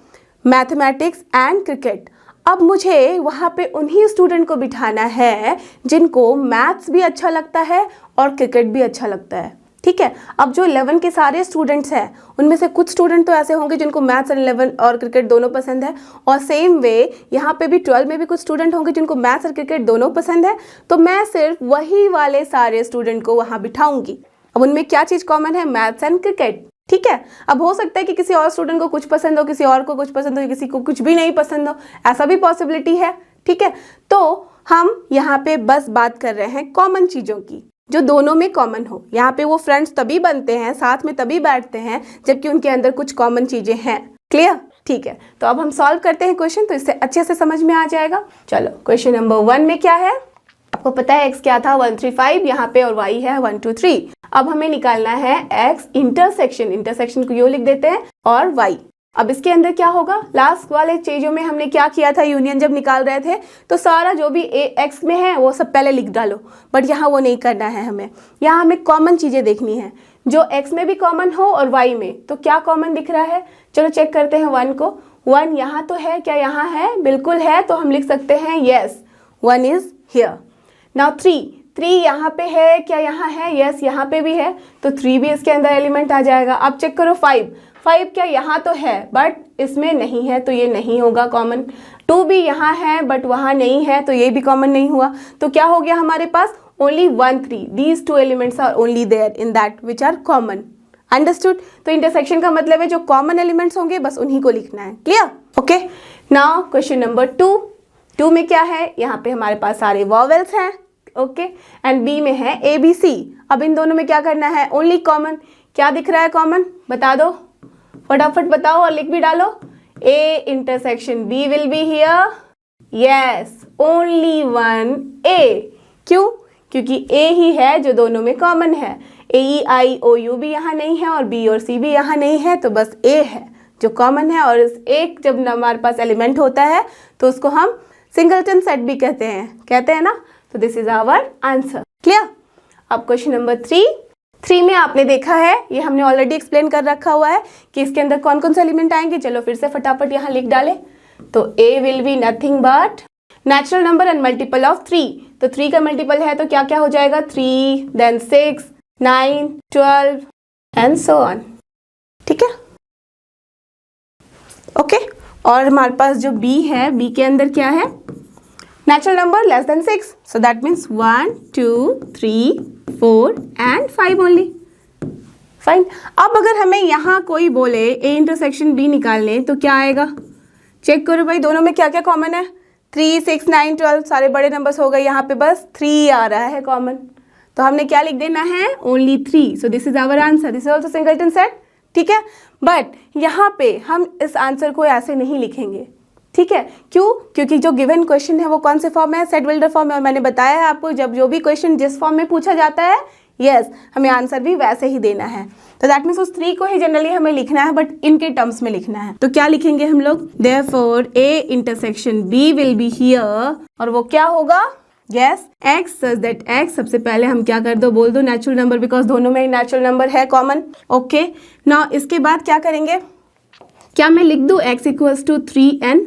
मैथमेटिक्स एंड क्रिकेट। अब मुझे वहाँ पे उन्हीं स्टूडेंट को बिठाना है जिनको मैथ्स भी अच्छा लगता है और क्रिकेट भी अच्छा लगता है। ठीक है, अब जो 11 के सारे स्टूडेंट्स हैं उनमें से कुछ स्टूडेंट तो ऐसे होंगे जिनको मैथ्स और 11 और क्रिकेट दोनों पसंद है, और सेम वे यहाँ पे भी 12 में भी कुछ स्टूडेंट होंगे जिनको मैथ्स और क्रिकेट दोनों पसंद है। तो मैं सिर्फ वही वाले सारे स्टूडेंट को वहाँ बिठाऊंगी। अब उनमें क्या चीज़ कॉमन है, मैथ्स एंड क्रिकेट। ठीक है, अब हो सकता है कि किसी और स्टूडेंट को कुछ पसंद हो, किसी और को कुछ पसंद हो, किसी को कुछ भी नहीं पसंद हो, ऐसा भी पॉसिबिलिटी है। ठीक है, तो हम यहाँ पे बस बात कर रहे हैं कॉमन चीज़ों की, जो दोनों में कॉमन हो। यहाँ पे वो फ्रेंड्स तभी बनते हैं, साथ में तभी बैठते हैं जबकि उनके अंदर कुछ कॉमन चीज़ें हैं। क्लियर? ठीक है, तो अब हम सॉल्व करते हैं क्वेश्चन, तो इससे अच्छे से समझ में आ जाएगा। चलो, क्वेश्चन नंबर 1 में क्या है, आपको पता है x क्या था 1 3 5 यहाँ पे, और y है 1 2 3। अब हमें निकालना है x इंटरसेक्शन, इंटरसेक्शन को यू लिख देते हैं, और y। अब इसके अंदर क्या होगा, लास्ट वाले चीजों में हमने क्या किया था, यूनियन जब निकाल रहे थे तो सारा जो भी x में है वो सब पहले लिख डालो, बट यहाँ वो नहीं करना है हमें। यहाँ हमें कॉमन चीजें देखनी है, जो x में भी कॉमन हो और y में। तो क्या कॉमन दिख रहा है, चलो चेक करते हैं 1 को। 1 यहाँ तो है, क्या यहाँ है, बिल्कुल है, तो हम लिख सकते हैं यस 1 इज हियर। नाउ 3 यहाँ पे है, क्या यहाँ है, यस यहाँ पे भी है, तो 3 भी इसके अंदर एलिमेंट आ जाएगा। अब चेक करो 5 क्या यहाँ तो है बट इसमें नहीं है, तो ये नहीं होगा कॉमन। 2 भी यहाँ है बट वहाँ नहीं है, तो ये भी कॉमन नहीं हुआ। तो क्या हो गया हमारे पास, only 1 3, these 2 elements are only there in that which are common. Understood? तो इंटरसेक्शन का मतलब है जो कॉमन एलिमेंट्स होंगे बस उन्हीं को लिखना है। Clear? Okay, now question number 2 में क्या है, यहाँ पे हमारे पास सारे वॉवेल्स हैं, ओके, एंड बी में है ABC। अब इन दोनों में क्या करना है, ओनली कॉमन। क्या दिख रहा है कॉमन, बता दो, फटाफट बताओ और लिख भी डालो। A intersection B will be here, yes, only one A. क्यों? क्योंकि ए ही है जो दोनों में कॉमन है। AEIOU भी यहाँ नहीं है और B और C भी यहाँ नहीं है, तो बस A है जो कॉमन है। और इस एक जब हमारे पास एलिमेंट होता है तो उसको हम सिंगलटन सेट भी कहते हैं ना। तो this is our answer. Clear? अब क्वेश्चन नंबर 3 में आपने देखा है, ये हमने ऑलरेडी एक्सप्लेन कर रखा हुआ है कि इसके अंदर कौन कौन से एलिमेंट आएंगे। चलो फिर से फटाफट यहाँ लिख डालें। तो A will be nothing but natural number and multiple of 3। तो 3 का मल्टीपल है तो क्या क्या हो जाएगा? 3, देन 6, 9, 12 एंड सो ऑन। ठीक है, ओके। और हमारे पास जो B है, B के अंदर क्या है? Natural number less than 6, so that means 1, 2, 3, 4 and 5 only. Fine. अब अगर हमें यहाँ कोई बोले A इंटरसेक्शन B निकालने, तो क्या आएगा? चेक करो भाई, दोनों में क्या क्या कॉमन है? 3, 6, 9, 12 सारे बड़े नंबर्स हो गए, यहाँ पे बस 3 आ रहा है कॉमन। तो हमने क्या लिख देना है? Only 3। So this is our answer. This is also singleton set. ठीक है, बट यहाँ पे हम इस आंसर को ऐसे नहीं लिखेंगे। ठीक है, क्यों? क्योंकि जो गिवन क्वेश्चन है वो कौन से फॉर्म है? सेट बिल्डर फॉर्म है। और मैंने बताया है आपको, जब जो भी क्वेश्चन जिस फॉर्म में पूछा जाता है, यस, हमें आंसर भी वैसे ही देना है। तो दैट मीन्स उस 3 को ही जनरली हमें लिखना है, बट इनके टर्म्स में लिखना है। तो क्या लिखेंगे हम लोग? Therefore A intersection B will be here. और वो क्या होगा? Yes, x such that x। सबसे पहले हम क्या कर दो? बोल दो नेचुरल नंबर, बिकॉज दोनों में ही नेचुरल नंबर है कॉमन। ओके, नाउ इसके बाद क्या करेंगे? क्या मैं लिख दूं x इक्वल्स टू 3n?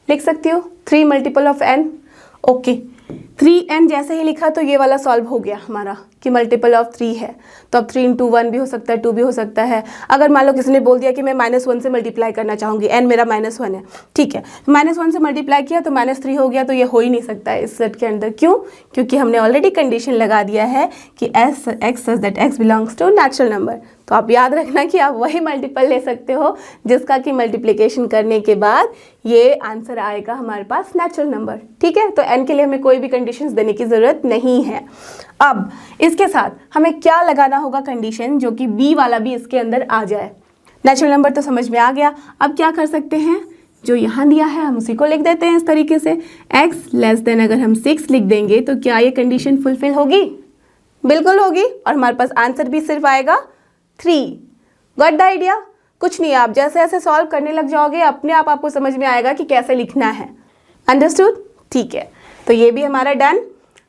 लिख सकती हो, 3 multiple of n। Okay, 3n जैसे ही लिखा तो ये वाला सॉल्व हो गया हमारा कि मल्टीपल ऑफ 3 है। तो अब 3 इंटू 1 भी हो सकता है, 2 भी हो सकता है। अगर मान लो किसी ने बोल दिया कि मैं -1 से मल्टीप्लाई करना चाहूँगी, n मेरा -1 है, ठीक है, -1 से मल्टीप्लाई किया तो -3 हो गया, तो ये हो ही नहीं सकता है इस सेट के अंदर। क्यों? क्योंकि हमने ऑलरेडी कंडीशन लगा दिया है कि x such that x belongs to natural number. तो आप याद रखना कि आप वही मल्टीपल ले सकते हो जिसका कि मल्टीप्लिकेशन करने के बाद ये आंसर आएगा हमारे पास नेचुरल नंबर। ठीक है, तो n के लिए हमें कोई भी कंडीशंस देने की ज़रूरत नहीं है। अब इसके साथ हमें क्या लगाना होगा कंडीशन, जो कि B वाला भी इसके अंदर आ जाए। नेचुरल नंबर तो समझ में आ गया। अब क्या कर सकते हैं? जो यहाँ दिया है हम उसी को लिख देते हैं इस तरीके से। x लेस देन अगर हम 6 लिख देंगे तो क्या ये कंडीशन फुलफिल होगी? बिल्कुल होगी। और हमारे पास आंसर भी सिर्फ आएगा 3। Got the idea? कुछ नहीं, आप जैसे जैसे सॉल्व करने लग जाओगे अपने आप आपको समझ में आएगा कि कैसे लिखना है। अंडरस्टूड? ठीक है, तो ये भी हमारा डन।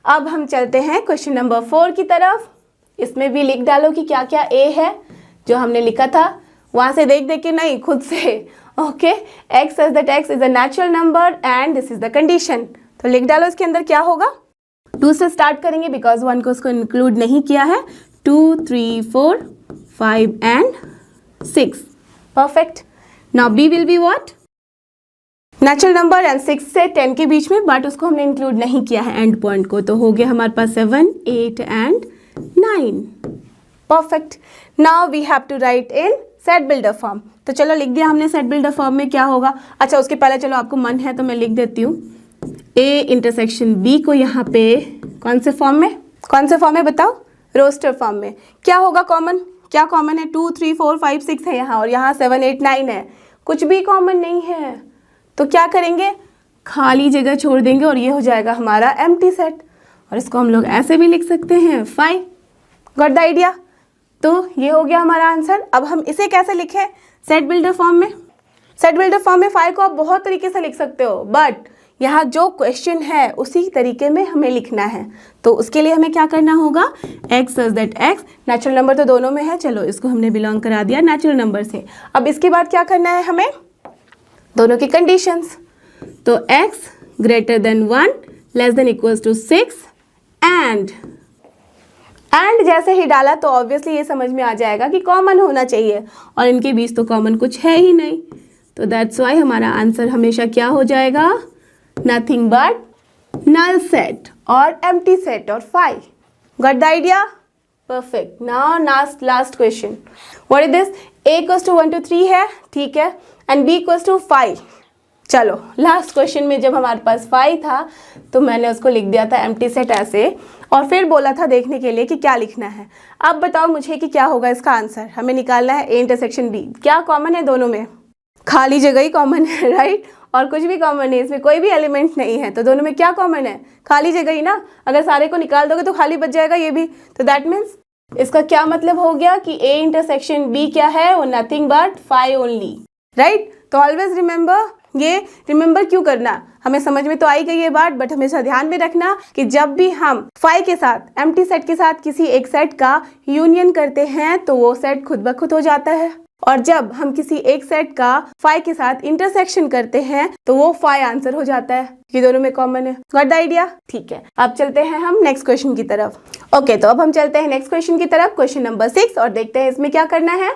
अब हम चलते हैं क्वेश्चन नंबर 4 की तरफ। इसमें भी लिख डालो कि क्या क्या A है जो हमने लिखा था, वहाँ से देख देख के नहीं, खुद से। Okay, x such that x is a natural number and this is the condition. तो लिख डालो इसके अंदर क्या होगा। 2 से स्टार्ट करेंगे बिकॉज 1 को उसको इंक्लूड नहीं किया है। 2, 3, 4, 5 and 6। Perfect. Now B will be what? Natural number and 6 से 10 के बीच में, बट उसको हमने इंक्लूड नहीं किया है एंड पॉइंट को। तो हो गया हमारे पास 7, 8 and 9। Perfect. Now we have to write in set builder form. तो चलो लिख दिया हमने सेट बिल्डर फॉर्म में क्या होगा। अच्छा, उसके पहले चलो आपको मन है तो मैं लिख देती हूँ A इंटरसेक्शन B को यहाँ पे कौन से फॉर्म में बताओ? रोस्टर फॉर्म में। क्या होगा कॉमन? क्या कॉमन है? 2, 3, 4, 5, 6 है यहाँ, और यहाँ 7, 8, 9 है। कुछ भी कॉमन नहीं है, तो क्या करेंगे? खाली जगह छोड़ देंगे और ये हो जाएगा हमारा एम्प्टी सेट। और इसको हम लोग ऐसे भी लिख सकते हैं 5। Got the idea? तो ये हो गया हमारा आंसर। अब हम इसे कैसे लिखें? सेट बिल्डर फॉर्म में। सेट बिल्डर फॉर्म में 5 को आप बहुत तरीके से लिख सकते हो, बट यहाँ जो क्वेश्चन है उसी तरीके में हमें लिखना है। तो उसके लिए हमें क्या करना होगा? x such that x, natural number तो दोनों में है, चलो इसको हमने बिलोंग करा दिया नेचुरल नंबर से। अब इसके बाद क्या करना है हमें? दोनों की कंडीशंस। तो x greater than 1 less than equals to 6 and जैसे ही डाला तो ऑब्वियसली ये समझ में आ जाएगा कि कॉमन होना चाहिए, और इनके बीच तो कॉमन कुछ है ही नहीं। तो दैट्स वाई हमारा आंसर हमेशा क्या हो जाएगा? नथिंग बट नल सेट और एम्प्टी सेट और 5। Got the idea? Perfect. Now last question. What is this? A equals to 1 to 3 है, ठीक है, एंड B इक्वल्स टू 5। चलो लास्ट क्वेश्चन में जब हमारे पास 5 था तो मैंने उसको लिख दिया था एम्प्टी सेट ऐसे, और फिर बोला था देखने के लिए कि क्या लिखना है। अब बताओ मुझे कि क्या होगा इसका आंसर। हमें निकालना है A इंटरसेक्शन B। क्या कॉमन है दोनों में? खाली जगह ही कॉमन है, राइट? और कुछ भी कॉमन है, इसमें कोई भी एलिमेंट नहीं है, तो दोनों में क्या कॉमन है? खाली जगह ही ना। अगर सारे को निकाल दोगे तो खाली बच जाएगा ये भी, तो दैट मीन्स इसका क्या मतलब हो गया कि A इंटरसेक्शन B क्या है? वो nothing but phi only, right. तो ऑलवेज रिमेंबर, ये रिमेंबर क्यों करना, हमें समझ में तो आई गई ये बात, बट हमेशा ध्यान में रखना कि जब भी हम फाई के साथ, एम्प्टी सेट के साथ किसी एक सेट का यूनियन करते हैं तो वो सेट खुद ब खुद हो जाता है, और जब हम किसी एक सेट का फाई के साथ इंटरसेक्शन करते हैं तो वो फाई आंसर हो जाता है। ये दोनों में कॉमन है। Got the idea? ठीक है, अब चलते हैं हम नेक्स्ट क्वेश्चन की तरफ। ओके, तो अब हम चलते हैं नेक्स्ट क्वेश्चन की तरफ, क्वेश्चन नंबर 6, और देखते हैं इसमें क्या करना है।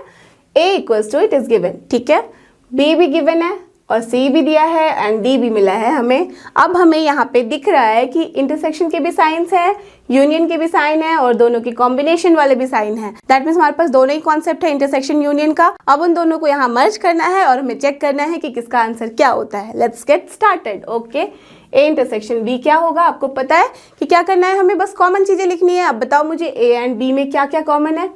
A equals to it is given, ठीक है, B भी गिवन है और C भी दिया है एंड D भी मिला है हमें। अब हमें यहाँ पे दिख रहा है कि इंटरसेक्शन के भी साइंस है, यूनियन के भी साइन है और दोनों की कॉम्बिनेशन वाले भी साइन है। दैट मीन्स हमारे पास दोनों ही कॉन्सेप्ट है इंटरसेक्शन यूनियन का। अब उन दोनों को यहाँ मर्ज करना है और हमें चेक करना है कि किसका आंसर क्या होता है। Let's get started. Okay, A intersection B क्या होगा? आपको पता है कि क्या करना है, हमें बस कॉमन चीजें लिखनी है। अब बताओ मुझे A एंड B में क्या क्या कॉमन है?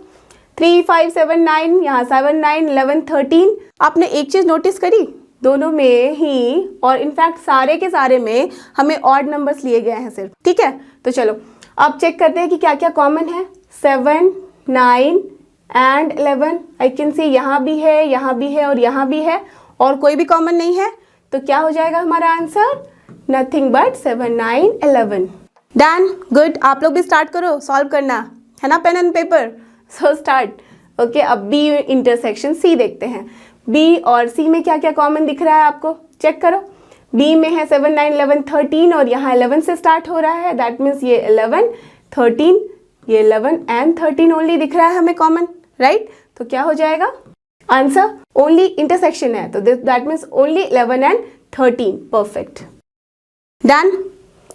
3, 5, 7, 9, यहाँ 7, 9, 11, 13। आपने एक चीज नोटिस करी, दोनों में ही और इनफैक्ट सारे के सारे में हमें ऑड नंबर्स लिए गए हैं सिर्फ, ठीक है। तो चलो अब चेक करते हैं कि क्या क्या कॉमन है। 7, 9 एंड 11, आई कैन सी यहाँ भी है, यहाँ भी है और यहाँ भी है, और कोई भी कॉमन नहीं है, तो क्या हो जाएगा हमारा आंसर? Nothing but 7, 9, 11। Done, good. आप लोग भी स्टार्ट करो सॉल्व करना, है ना, pen and paper. So start. Okay, अब B इंटरसेक्शन C देखते हैं। B और C में क्या क्या कॉमन दिख रहा है आपको? चेक करो। B में है 7, 9, 11, 13 और यहाँ 11 से स्टार्ट हो रहा है। दैट मीन्स ये 11, 13, ये 11 एंड 13 ओनली दिख रहा है हमें कॉमन, राइट। तो क्या हो जाएगा आंसर? ओनली इंटरसेक्शन है, तो that means only 11 and 13। Perfect, done.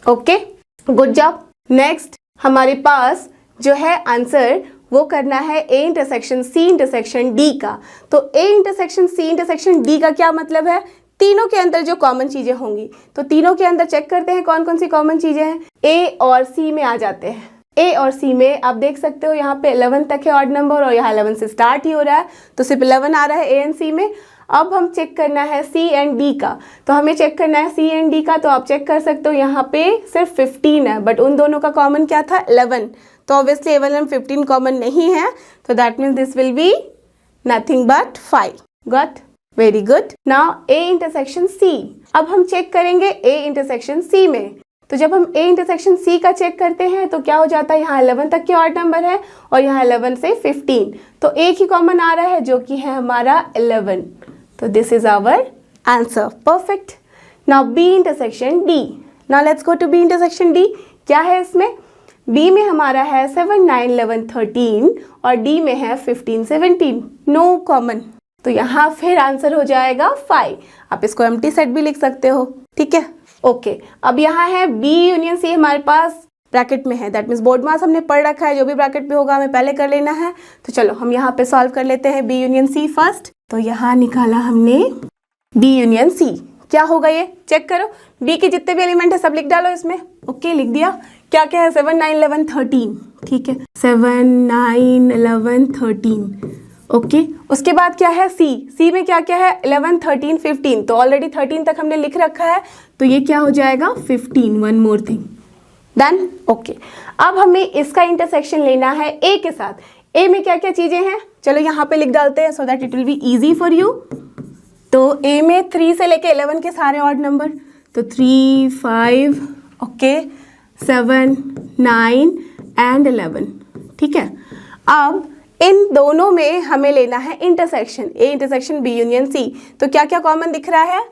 Okay, good job. Next हमारे पास जो है आंसर वो करना है A intersection C intersection D का। तो A intersection C intersection D का क्या मतलब है? तीनों के अंदर जो कॉमन चीजें होंगी, तो तीनों के अंदर चेक करते हैं कौन कौन सी कॉमन चीजें हैं। A और C में आ जाते हैं। A और C में आप देख सकते हो यहाँ पे 11 तक है ऑड नंबर और यहाँ 11 से स्टार्ट ही हो रहा है, तो सिर्फ 11 आ रहा है A एंड C में। अब हम चेक करना है C एंड D का, तो हमें चेक करना है C एंड D का, तो आप चेक कर सकते हो यहाँ पे सिर्फ 15 है, बट उन दोनों का कॉमन क्या था? 11। तो ऑब्वियसली 11 एंड 15 कॉमन नहीं है, तो that means this will be nothing but 5। Got? Very good. Now A intersection C। अब हम चेक करेंगे A इंटरसेक्शन C में। तो जब हम A इंटरसेक्शन C का चेक करते हैं तो क्या हो जाता है? यहाँ 11 तक के ऑड नंबर है और यहाँ 11 से 15, तो एक ही कॉमन आ रहा है जो कि है हमारा 11। तो this is our answer. Perfect. Now B intersection D। Now let's go to B intersection D। क्या है इसमें? B में हमारा है 7, 9, 11, 13 और D में है 15, 17। नो कॉमन, तो यहाँ फिर आंसर हो जाएगा 5। आप इसको एम्प्टी सेट भी लिख सकते हो, ठीक है। ओके, अब यहाँ है B यूनियन C हमारे पास ब्रैकेट में है, दैट मीन्स बोर्ड मास हमने पढ़ रखा है, जो भी ब्रैकेट पे होगा हमें पहले कर लेना है। तो चलो हम यहाँ पे सॉल्व कर लेते हैं B यूनियन C फर्स्ट। तो यहाँ निकाला हमने B यूनियन C। क्या होगा ये? चेक करो, B के जितने भी एलिमेंट है सब लिख डालो इसमें। ओके, लिख दिया। क्या क्या है? 7, 9, 11, 13, ठीक है, 7, 9, 11, 13। ओके, उसके बाद क्या है? C में क्या क्या है? 11, 13, 15, तो ऑलरेडी 13 तक हमने लिख रखा है, तो ये क्या हो जाएगा? 15। One more thing. Done. Okay, अब हमें इसका इंटरसेक्शन लेना है A के साथ। A में क्या क्या चीजें हैं? चलो यहाँ पे लिख डालते हैं so that it will be easy for you. तो A में 3 से लेके 11 के सारे ऑड नंबर, तो 3, 5, ओके, 7, 9 एंड 11, ठीक है। अब इन दोनों में हमें लेना है intersection A intersection B union C। तो क्या क्या कॉमन दिख रहा है?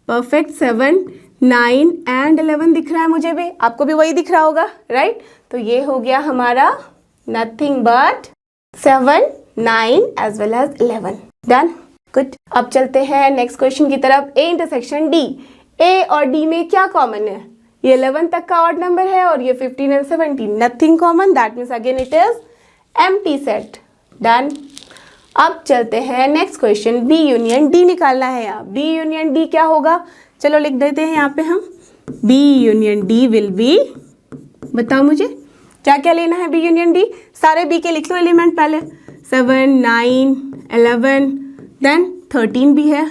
परफेक्ट, 7, 9 एंड 11 दिख रहा है मुझे भी, आपको भी वही दिख रहा होगा, राइट। तो ये हो गया हमारा nothing but 7, 9 as well as 11। Done, good. अब चलते हैं नेक्स्ट क्वेश्चन की तरफ। A intersection D। A और D में क्या कॉमन है? ये 11 तक का ऑड नंबर है और ये 15 and 17, nothing common, that means again it is empty set. Done. अब चलते हैं next question. B union D निकालना है यहाँ। B यूनियन D क्या होगा? चलो लिख देते हैं यहाँ पे हम। B union D will be, बताओ मुझे क्या क्या लेना है B यूनियन D? सारे B के लिख लो एलिमेंट पहले। 7, 9, 11 देन 13 भी है,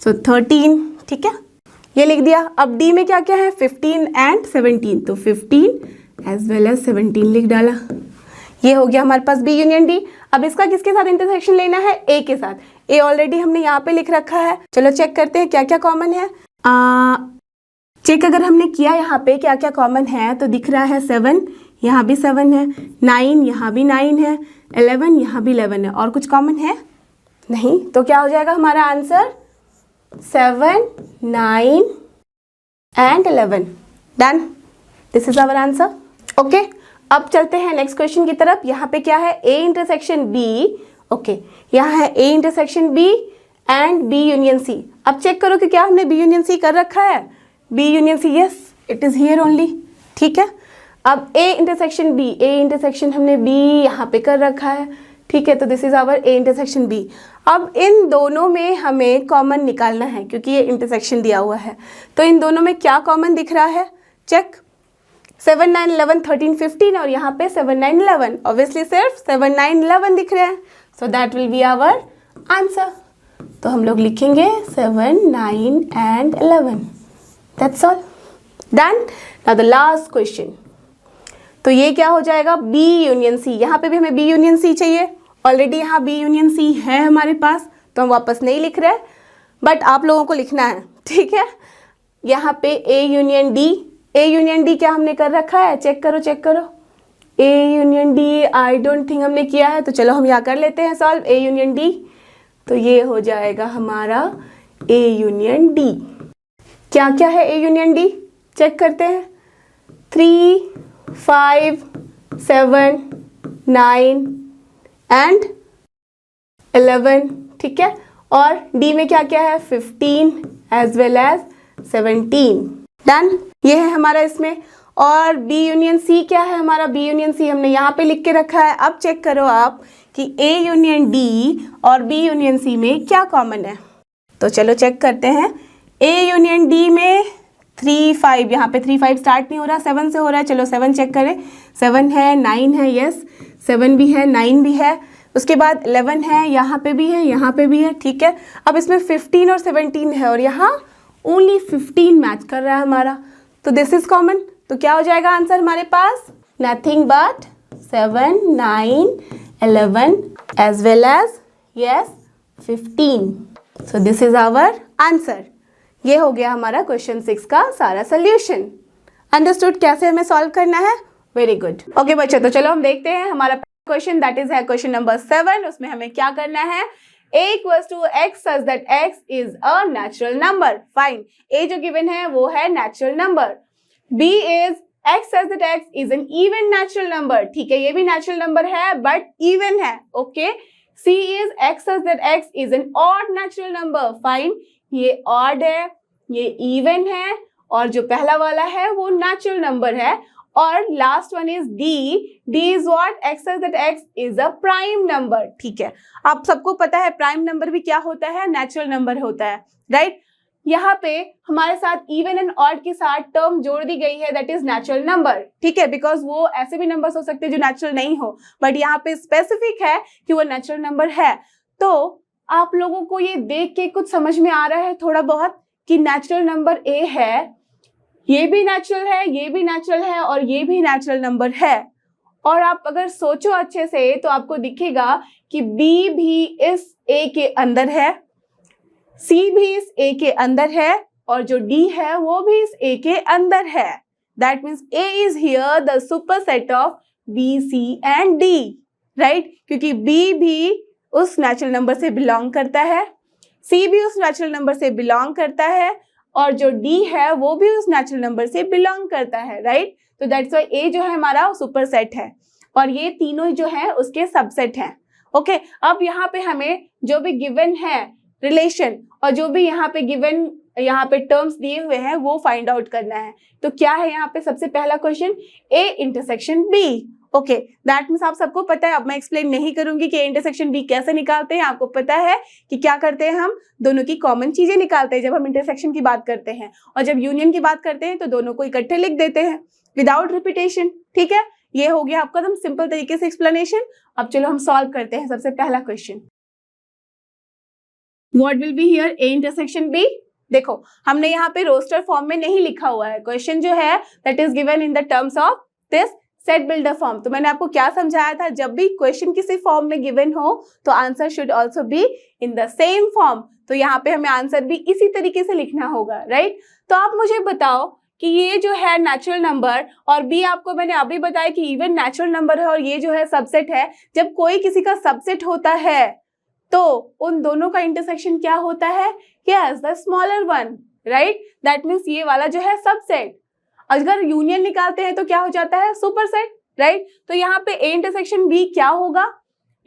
सो 13, ठीक है। ये लिख दिया। अब डी में क्या क्या है, 15 एंड 17, तो 15 एज वेल एज 17 लिख डाला। ये हो गया हमारे पास बी यूनियन डी। अब इसका किसके साथ इंटरसेक्शन लेना है, ए के साथ। ए ऑलरेडी हमने यहाँ पे लिख रखा है। चलो चेक करते हैं क्या क्या कॉमन है। चेक अगर हमने किया यहाँ पे क्या क्या कॉमन है, तो दिख रहा है 7, यहाँ भी 7 है, 9 यहाँ भी 9 है, 11 यहाँ भी 11 है। और कुछ कॉमन है नहीं, तो क्या हो जाएगा हमारा answer 7, 9 and 11। Done, this is our answer. Okay, अब चलते हैं नेक्स्ट क्वेश्चन की तरफ। यहाँ पे क्या है, ए इंटरसेक्शन बी। ओके, यहाँ है A intersection B and B union C. अब चेक करो कि क्या हमने बी यूनियन सी कर रखा है। B union C, yes it is here only. ठीक है, अब A intersection B, A intersection हमने बी यहाँ पे कर रखा है। ठीक है, तो this is our A intersection B. अब इन दोनों में हमें कॉमन निकालना है क्योंकि ये इंटरसेक्शन दिया हुआ है। तो इन दोनों में क्या कॉमन दिख रहा है, चेक। 7, 9, 11, 13, 15 और यहाँ पे 7, 9, 11। ऑब्वियसली सिर्फ 7, 9, 11 दिख रहे हैं, so that will be our answer. तो हम लोग लिखेंगे 7, 9 and 11। That's all, done. Now the last question. तो ये क्या हो जाएगा, बी यूनियन सी। यहाँ पे भी हमें बी यूनियन सी चाहिए। ऑलरेडी यहाँ बी यूनियन सी है हमारे पास, तो हम वापस नहीं लिख रहे, बट आप लोगों को लिखना है। ठीक है, यहाँ पे A union D. A union D क्या हमने कर रखा है, चेक करो चेक करो। A union D I don't think हमने किया है, तो चलो हम यहाँ कर लेते हैं सॉल्व। ए यूनियन डी, तो ये हो जाएगा हमारा ए यूनियन डी। क्या क्या है ए यूनियन डी, चेक करते हैं। 3, 5, 7, 9 एंड 11। ठीक है, और डी में क्या क्या है, 15 एज वेल एज 17। डन, ये है हमारा इसमें। और बी यूनियन सी क्या है हमारा, बी यूनियन सी हमने यहाँ पे लिख के रखा है। अब चेक करो आप कि ए यूनियन डी और बी यूनियन सी में क्या कॉमन है। तो चलो चेक करते हैं। ए यूनियन डी में 3, 5, यहाँ पे 3, 5 स्टार्ट नहीं हो रहा, 7 से हो रहा है। चलो 7 चेक करें। 7 है, 9 है, यस 7 भी है, 9 भी है। उसके बाद 11 है, यहाँ पे भी है, यहाँ पे भी है। ठीक है, अब इसमें 15 और 17 है और यहाँ ओनली 15 मैच कर रहा है हमारा, तो दिस इज कॉमन। तो क्या हो जाएगा आंसर हमारे पास, nothing but 7, 9, 11 as well as yes 15। So this is our answer. ये हो गया हमारा क्वेश्चन 6 का सारा सोल्यूशन। अंडरस्टूड कैसे हमें सॉल्व करना है, वेरी गुड। ओके बच्चों, तो चलो हम देखते हैं हमारा क्वेश्चन, दैट इज है क्वेश्चन नंबर 7। उसमें हमें क्या करना है, a equals to x such that x is a natural number. Fine, a जो given है वो है natural number. b is x such that x is an even natural number. ठीक है, ये भी natural number है but even है. Okay. c is x such that x is an odd natural number. Fine, ये odd है, ये even है और जो पहला वाला है वो natural number है। और last one is D. D is what, x such that x is a prime number। ठीक है, आप सबको पता है प्राइम नंबर भी क्या होता है, नेचुरल नंबर होता है, राइट। यहाँ पे हमारे साथ इवन एंड ऑड के साथ टर्म जोड़ दी गई है, दैट इज नेचुरल नंबर। ठीक है, बिकॉज वो ऐसे भी नंबर्स हो सकते हैं जो नेचुरल नहीं हो, बट यहाँ पे स्पेसिफिक है कि वो नेचुरल नंबर है। तो आप लोगों को ये देख के कुछ समझ में आ रहा है थोड़ा बहुत कि नेचुरल नंबर ए है, ये भी नेचुरल है, ये भी नेचुरल है और ये भी नेचुरल नंबर है। और आप अगर सोचो अच्छे से तो आपको दिखेगा कि B भी इस A के अंदर है, C भी इस A के अंदर है और जो D है वो भी इस A के अंदर है। That means A is here the superset of B, C and D, right? क्योंकि B भी उस नेचुरल नंबर से बिलोंग करता है, C भी उस नेचुरल नंबर से बिलोंग करता है और जो D है वो भी उस नेचुरल नंबर से बिलोंग करता है, राइट। तो दैट्स वाई A जो है हमारा सुपर सेट है और ये तीनों जो है उसके सबसेट हैं। ओके, अब यहाँ पे हमें जो भी गिवन है रिलेशन और जो भी यहाँ पे गिवन यहाँ पे टर्म्स दिए हुए हैं वो फाइंड आउट करना है। तो क्या है यहाँ पे सबसे पहला question, A intersection B। Okay, that means आप सबको पता है, अब मैं एक्सप्लेन नहीं करूंगी कि इंटरसेक्शन बी कैसे निकालते हैं। आपको पता है कि क्या करते हैं, हम दोनों की कॉमन चीजें निकालते हैं जब हम इंटरसेक्शन की बात करते हैं, और जब यूनियन की बात करते हैं तो दोनों को इकट्ठे लिख देते हैं विदाउट रिपीटेशन। ठीक है, ये हो गया आपका एकदम सिंपल तरीके से एक्सप्लेनेशन। अब चलो हम सॉल्व करते हैं। सबसे पहला question, what will be here, A intersection B. देखो हमने यहाँ पे रोस्टर फॉर्म में नहीं लिखा हुआ है, क्वेश्चन जो है that is given in the terms of this set builder form. तो मैंने आपको क्या समझाया था, जब भी क्वेश्चन किसी फॉर्म में गिवन हो तो answer should also be in the same form. तो यहाँ पे हमें आंसर भी इसी तरीके से लिखना होगा, राइट। तो आप मुझे बताओ कि ये जो है नेचुरल नंबर और बी आपको मैंने अभी बताया कि इवन नेचुरल नंबर है और ये जो है सबसेट है। जब कोई किसी का सबसेट होता है तो उन दोनों का इंटरसेक्शन क्या होता है? Yes, the smaller one, right. That means ये वाला जो है सबसेट। अगर यूनियन निकालते हैं तो क्या हो जाता है? Superset, right. तो यहाँ पे ए इंटरसेक्शन बी क्या होगा?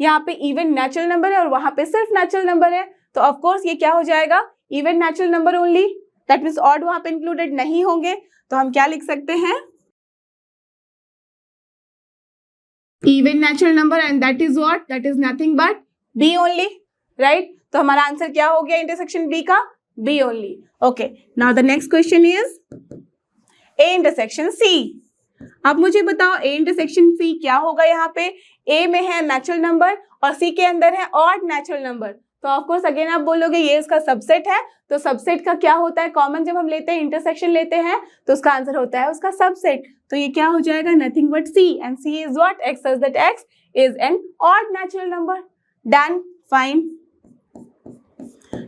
यहाँ पे इवन नेचुरल नंबर है और वहां पे सिर्फ नेचुरल नंबर है, तो ऑफ कोर्स ये क्या हो जाएगा? Even natural number only. That means odd वहां पे इंक्लूडेड नहीं होंगे। तो हम क्या लिख सकते हैं? Even natural number and that is what? That is nothing but B only, right. तो हमारा आंसर क्या हो गया इंटरसेक्शन बी का? B only. Okay, now the next question is A intersection C. अब मुझे बताओ ए इंटरसेक्शन सी क्या होगा? यहाँ पे ए में है नेचुरल नंबर और सी के अंदर है ऑड नेचुरल नंबर। तो ऑफ कोर्स अगेन आप बोलोगे ये इसका सबसेट है, तो सबसेट का क्या होता है? कॉमन जब हम लेते हैं इंटरसेक्शन लेते हैं तो उसका आंसर होता है उसका सबसेट। तो ये क्या हो जाएगा? Nothing but C, and C is what? X such that x is an odd natural number. Done, fine.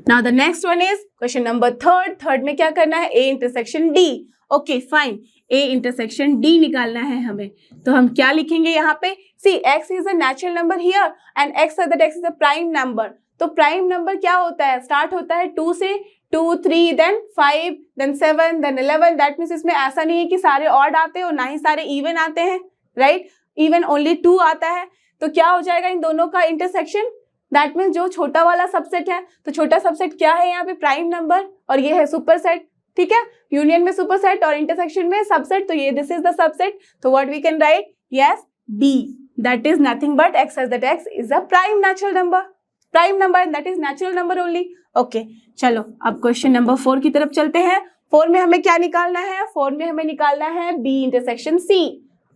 Now the next one is question number third. Third में क्या करना है? A intersection D. Okay fine, A intersection D निकालना है हमें। तो हम क्या लिखेंगे यहाँ पे? C x is a natural number here and x such that x is a prime number. तो प्राइम नंबर क्या होता है? स्टार्ट होता है 2 से, 2, 3, then 5, then 7, then 11। That means इसमें ऐसा नहीं है कि सारे ऑड आते हैं और ना ही सारे इवन आते हैं, राइट। इवन ओनली 2 आता है। तो क्या हो जाएगा इन दोनों का इंटरसेक्शन? दैट मीन्स जो छोटा वाला सबसेट है, तो छोटा सबसेट क्या है यहाँ पे? प्राइम नंबर, और ये है सुपरसेट, ठीक है। यूनियन में सुपरसेट और इंटरसेक्शन में सबसेट, तो ये दिस इज द सबसेट। तो what we can write? Yes, B, that is nothing but x such that x is a prime natural number, prime number and that is natural number only. Okay, चलो अब question number 4 की तरफ चलते हैं। 4 में हमें क्या निकालना है? 4 में हमें निकालना है B intersection C.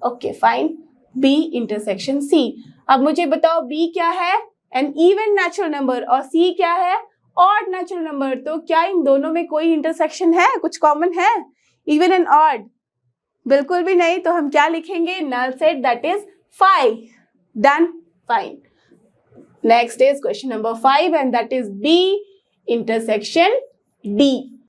Okay fine, B intersection C. अब मुझे बताओ बी क्या है? एन इवन नेचुरल नंबर, और सी क्या है? Odd natural number. तो क्या इन दोनों में कोई इंटरसेक्शन है? कुछ कॉमन है? Even and odd? बिल्कुल भी नहीं। तो हम क्या लिखेंगे? Null set, that is 5। Done, fine. Next is question number 5 and that is B intersection D.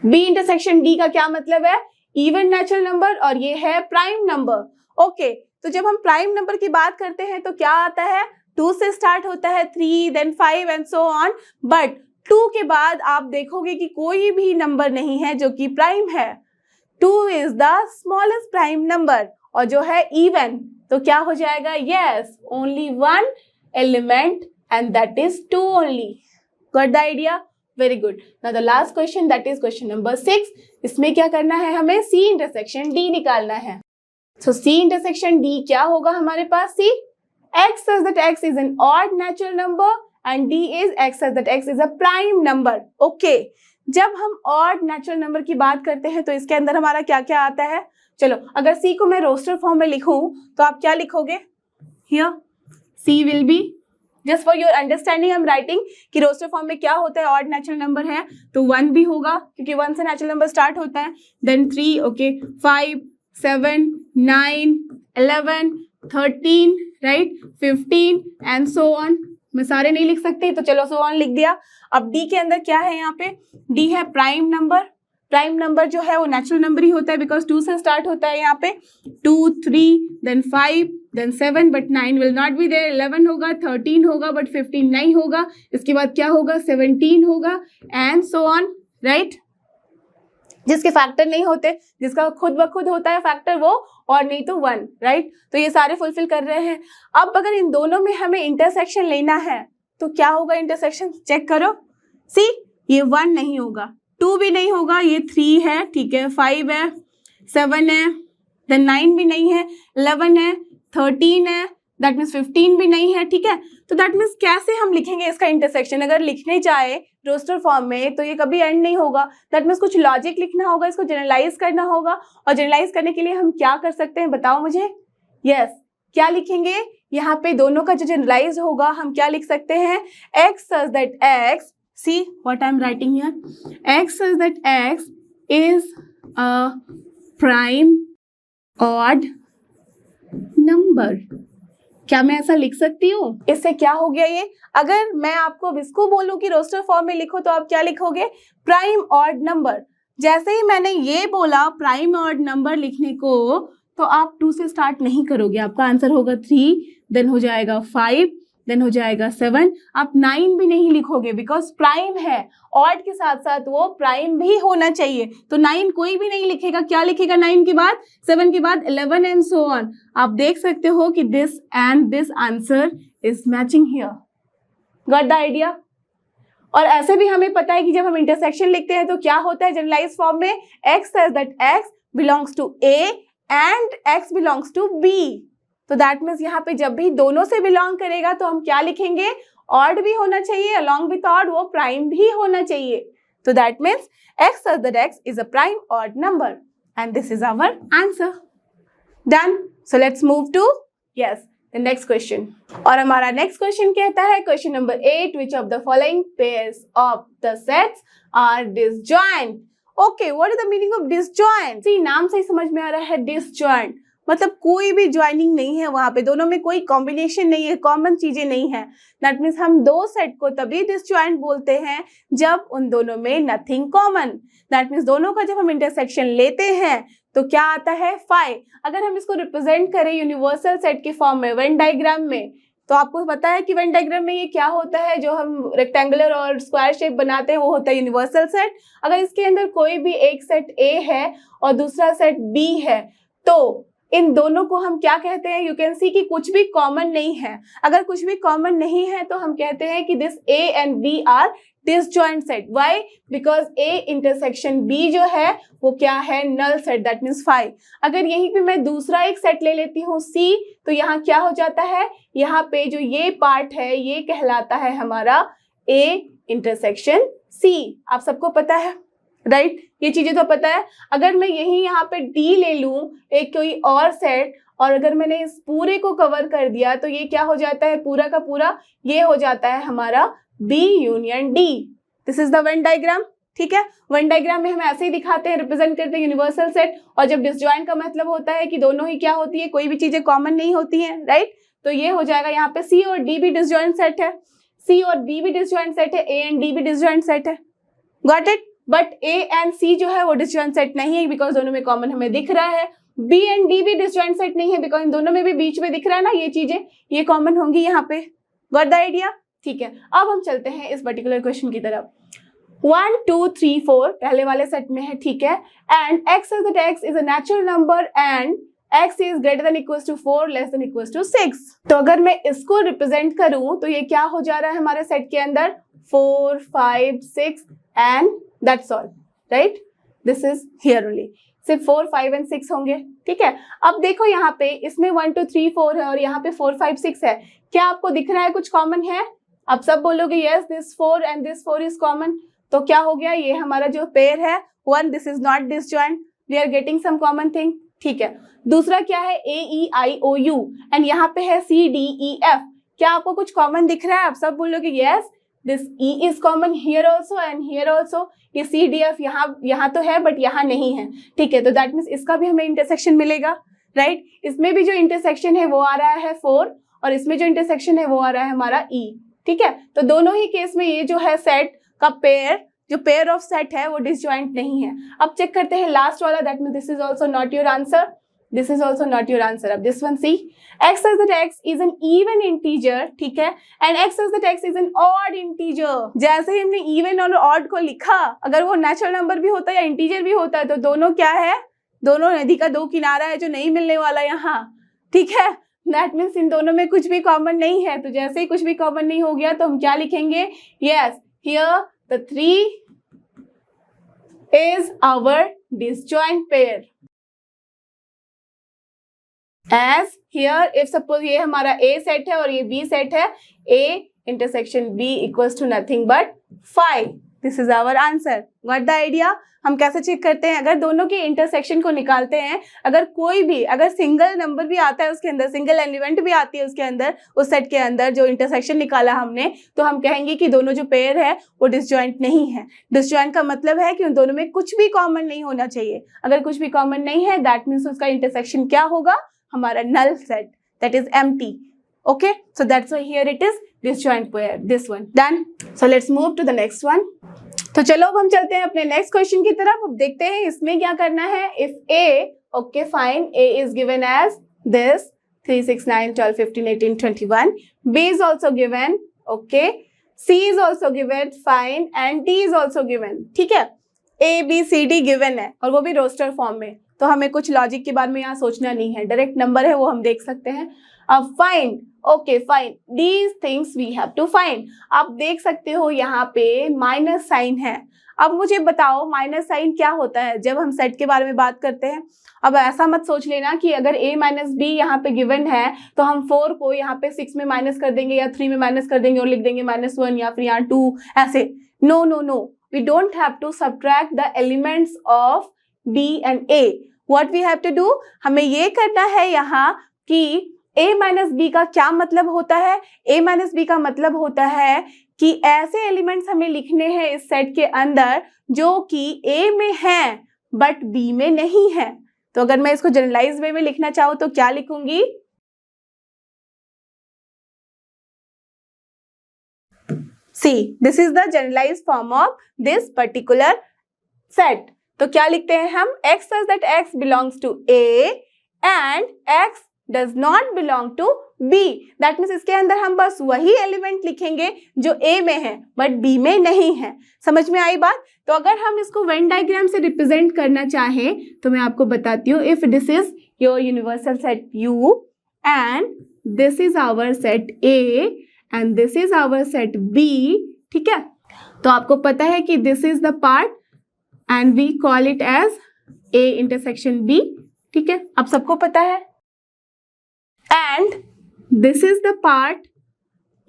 B intersection D का क्या मतलब है? इवन नेचुरल नंबर और ये है प्राइम नंबर। ओके, तो जब हम प्राइम नंबर की बात करते हैं तो क्या आता है? 2 से स्टार्ट होता है, 3, then 5 and so on. But 2 के बाद आप देखोगे कि कोई भी नंबर नहीं है जो कि प्राइम है। 2 is the smallest prime number और जो है इवन, तो क्या हो जाएगा? Yes, only one element and that is 2 only. Got the idea? Very good. Now the last question, that is question number 6। इसमें क्या करना है हमें? सी इंटरसेक्शन डी निकालना है। सो सी इंटरसेक्शन डी क्या होगा हमारे पास? सी x such that x is an odd natural number and d is x such that x is a prime number. Okay, जब हम odd natural number की बात करते हैं तो इसके अंदर हमारा क्या क्या आता है? चलो, अगर c को मैं रोस्टर फॉर्म में लिखूं तो आप क्या लिखोगे? Here c will be, just for your understanding I'm writing कि रोस्टर फॉर्म में क्या होता है? odd natural number है तो 1 भी होगा क्योंकि 1 से नेचुरल नंबर स्टार्ट होता है, then 3, okay, 5, 7, 9, 11, 13, right, 15 and so on. मैं सारे नहीं लिख सकती तो चलो सो ऑन लिख दिया। अब डी के अंदर क्या है? यहाँ पे डी है प्राइम नंबर। प्राइम नंबर जो है वो नेचुरल नंबर ही होता है बिकॉज 2 से स्टार्ट होता है। यहाँ पे 2, 3, then 5, then 7, but 9 will not be there. 11 होगा, 13 होगा, बट 15 नहीं होगा। इसके बाद क्या होगा? 17 होगा एंड सो ऑन, राइट। जिसके फैक्टर नहीं होते, जिसका खुद ब खुद होता है फैक्टर वो, और नहीं तो 1, राइट। तो ये सारे फुलफिल कर रहे हैं। अब अगर इन दोनों में हमें इंटरसेक्शन लेना है तो क्या होगा? इंटरसेक्शन चेक करो। सी, ये 1 नहीं होगा, 2 भी नहीं होगा, ये 3 है, ठीक है, 5 है, 7 है, देन 9 भी नहीं है, 11 है, 13 है, दैट मीन्स 15 भी नहीं है, ठीक है। तो दैट मीन्स कैसे हम लिखेंगे इसका इंटरसेक्शन? अगर लिखने जाए रोस्टर फॉर्म में तो ये कभी एंड नहीं होगा। दैट मीन्स कुछ लॉजिक लिखना होगा, इसको जनरलाइज करना होगा। और जनरलाइज करने के लिए हम क्या कर सकते हैं? बताओ मुझे। यस, क्या लिखेंगे? यहाँ पे दोनों का जो जनरलाइज होगा हम क्या लिख सकते हैं? X such that x see what I'm writing here. X says that X is a prime odd number. क्या मैं ऐसा लिख सकती हूँ? इससे क्या हो गया ये? अगर मैं आपको अब इसको बोलूं कि रोस्टर फॉर्म में लिखो तो आप क्या लिखोगे? Prime odd number. जैसे ही मैंने ये बोला प्राइम ऑड नंबर लिखने को, तो आप 2 से स्टार्ट नहीं करोगे, आपका आंसर होगा 3, देन हो जाएगा 5, देन हो जाएगा 7, आप 9 भी नहीं लिखोगे बिकॉज प्राइम है, ऑड के साथ साथ वो प्राइम भी होना चाहिए, तो 9 कोई भी नहीं लिखेगा। क्या लिखेगा 9 के बाद? 7 के बाद 11 एंड सो ऑन। आप देख सकते हो कि this and this answer is matching here. Got the idea? और ऐसे भी हमें पता है कि जब हम इंटरसेक्शन लिखते हैं तो क्या होता है जनरलाइज फॉर्म में? x says that x belongs to A and x belongs to B. तो दैट मीन्स यहाँ पे जब भी दोनों से बिलोंग करेगा तो हम क्या लिखेंगे? ऑड भी होना चाहिए, अलॉन्ग विथ ऑड वो प्राइम भी होना चाहिए। तो that means x says that x is a prime odd number and this is our answer. Done. So let's move to the next question. और हमारा नेक्स्ट क्वेश्चन कहता है question number 8, which of the following pairs of the sets are disjoint? Okay, what is the meaning of disjoint? See, नाम से ही समझ में आ रहा है disjoint, मतलब कोई भी ज्वाइनिंग नहीं है वहां पे, दोनों में कोई कॉम्बिनेशन नहीं है, कॉमन चीजें नहीं है। दैट मीन्स हम दो सेट को तभी डिसजॉइंट बोलते हैं जब उन दोनों में नथिंग कॉमन। दैट मीन्स दोनों का जब हम इंटरसेक्शन लेते हैं तो क्या आता है? 5। अगर हम इसको रिप्रेजेंट करें यूनिवर्सल सेट के फॉर्म में वेन डायग्राम में, तो आपको पता है कि वेन डायग्राम में ये क्या होता है, जो हम रेक्टेंगुलर और स्क्वायर शेप बनाते हैं वो होता है यूनिवर्सल सेट। अगर इसके अंदर कोई भी एक सेट A है और दूसरा सेट B है तो इन दोनों को हम क्या कहते हैं? यू कैन सी कि कुछ भी कॉमन नहीं है। अगर कुछ भी कॉमन नहीं है तो हम कहते हैं कि this A and B are disjoint set. Why? Because A intersection B जो है वो क्या है? Null set, that means 5। अगर यहीं पे मैं दूसरा एक सेट ले लेती हूँ C, तो यहाँ क्या हो जाता है? यहाँ पे जो ये पार्ट है ये कहलाता है हमारा A इंटरसेक्शन C। आप सबको पता है, राइट? ये चीजें तो पता है। अगर मैं यही यहाँ पे D ले लूं, एक कोई और सेट, और अगर मैंने इस पूरे को कवर कर दिया तो ये क्या हो जाता है? पूरा का पूरा ये हो जाता है हमारा B union D। This is the Venn diagram. ठीक है, वेन डायग्राम में हम ऐसे ही दिखाते हैं, रिप्रेजेंट करते हैं यूनिवर्सल सेट। और जब डिसजॉइंट का मतलब होता है कि दोनों ही क्या होती है? कोई भी चीजें कॉमन नहीं होती हैं, राइट? तो ये हो जाएगा यहाँ पे C और D भी डिसजॉइंट सेट है, C और D भी डिसजॉइंट सेट है, A एंड D भी डिसजॉइंट सेट है। Got it? But A and C जो है वो डिसजॉइंट सेट नहीं है बिकॉज दोनों में कॉमन हमें दिख रहा है। B एंड D भी डिसजॉइंट सेट नहीं है बिकॉज इन दोनों में भी बीच में दिख रहा है ना, ये चीजें ये कॉमन होंगी यहाँ पे। Got the idea? ठीक है, अब हम चलते हैं इस पर्टिकुलर क्वेश्चन की तरफ। 1 2 3 4 पहले वाले सेट में है, ठीक है। And x says that x is a natural number and x is greater than equals to 4 less than equals to 6। तो अगर मैं इसको रिप्रेजेंट करूं तो ये क्या हो जा रहा है हमारे सेट के अंदर? 4 5 6 and that's all, right? This is here only, सिर्फ 4 5 एंड 6 होंगे। ठीक है, अब देखो यहाँ पे इसमें 1 2 3 4 है और यहाँ पे 4 5 6 है। क्या आपको दिख रहा है कुछ कॉमन है? आप सब बोलोगे yes this 4 and this 4 is common. तो क्या हो गया? ये हमारा जो पेयर है 1, this is not disjoint, we are getting some common thing. ठीक है, दूसरा क्या है? A E I O U and यहाँ पे है C D E F। क्या आपको कुछ कॉमन दिख रहा है? आप सब बोलोगे yes this E is common here also and here also। ये C D F यहाँ तो है बट यहाँ नहीं है। ठीक है, तो दैट मीन्स इसका भी हमें इंटरसेक्शन मिलेगा, राइट? इसमें भी जो इंटरसेक्शन है वो आ रहा है 4 और इसमें जो इंटरसेक्शन है वो आ रहा है हमारा E। ठीक है, तो दोनों ही केस में ये जो है सेट का पेयर, जो पेयर ऑफ सेट है वो डिसजॉइंट नहीं है। अब चेक करते हैं लास्ट वाला, that means this is also not your answer, this is also not your answer. अब this one C, x says that x is an even integer, ठीक है, and x says that x is an odd integer। जैसे ही हमने even और odd को लिखा, अगर वो नेचुरल नंबर भी होता है या इंटीजर भी होता है तो दोनों क्या है? दोनों नदी का दो किनारा है जो नहीं मिलने वाला यहाँ। ठीक है, दैट मीन्स इन दोनों में कुछ भी कॉमन नहीं है। तो जैसे ही कुछ भी कॉमन नहीं हो गया तो हम क्या लिखेंगे? Yes, here the 3 is our disjoint pair। As here if suppose ये हमारा A सेट है और ये B सेट है, A intersection B equals to nothing but 5। This is our answer. Got the idea? हम कैसे चेक करते हैं? अगर दोनों के इंटरसेक्शन को निकालते हैं, अगर कोई भी, अगर सिंगल नंबर भी आता है उसके अंदर, सिंगल एलिमेंट भी आती है उसके अंदर, उस सेट के अंदर जो इंटरसेक्शन निकाला हमने, तो हम कहेंगे कि दोनों जो पेयर है वो डिसजॉइंट नहीं है। डिसजॉइंट का मतलब है कि उन दोनों में कुछ भी कॉमन नहीं होना चाहिए। अगर कुछ भी कॉमन नहीं है, दैट मीन्स उसका इंटरसेक्शन क्या होगा? हमारा null set, that is empty. Okay, so that's why here it is disjoint pair, this one. Done. So let's move to the next one. तो चलो अब हम चलते हैं अपने नेक्स्ट क्वेश्चन की तरफ। अब देखते हैं इसमें क्या करना है। If A, okay fine, A is given as this 3, 6, 9, 12, 15, 18, 21. B is also given, okay. C is also given, fine, and D is also given. ठीक है, A, B, C, D given है और वो भी रोस्टर फॉर्म में। तो हमें कुछ लॉजिक के बारे में यहाँ सोचना नहीं है, डायरेक्ट नंबर है वो हम देख सकते हैं। अब find, okay fine, these things we have to find. आप देख सकते हो यहाँ पे माइनस साइन है। अब मुझे बताओ माइनस साइन क्या होता है जब हम सेट के बारे में बात करते हैं। अब ऐसा मत सोच लेना कि अगर a माइनस बी यहाँ पे गिवन है तो हम 4 को यहाँ पे 6 में माइनस कर देंगे या 3 में माइनस कर देंगे और लिख देंगे -1 या फिर यहाँ 2 ऐसे। No no no, we don't have to subtract the elements of b and a। What we have to do, हमें ये करना है यहाँ कि a माइनस बी का क्या मतलब होता है। a माइनस बी का मतलब होता है कि ऐसे एलिमेंट्स हमें लिखने हैं इस सेट के अंदर जो कि a में हैं बट b में नहीं है। तो अगर मैं इसको जनरलाइज वे में लिखना चाहूँ तो क्या लिखूंगी? See, this is the generalized form of this particular set. तो क्या लिखते हैं हम? X says that X belongs to A and X does not belong to B. That means इसके अंदर हम बस वही एलिमेंट लिखेंगे जो A में है बट B में नहीं है। समझ में आई बात? तो अगर हम इसको वेन डायग्राम से रिप्रेजेंट करना चाहें तो मैं आपको बताती हूँ। If this is your universal set U and this is our set A and this is our set B, ठीक है, तो आपको पता है कि this is the part and we call it as A intersection B, ठीक है, आप सबको पता है। And this is the part,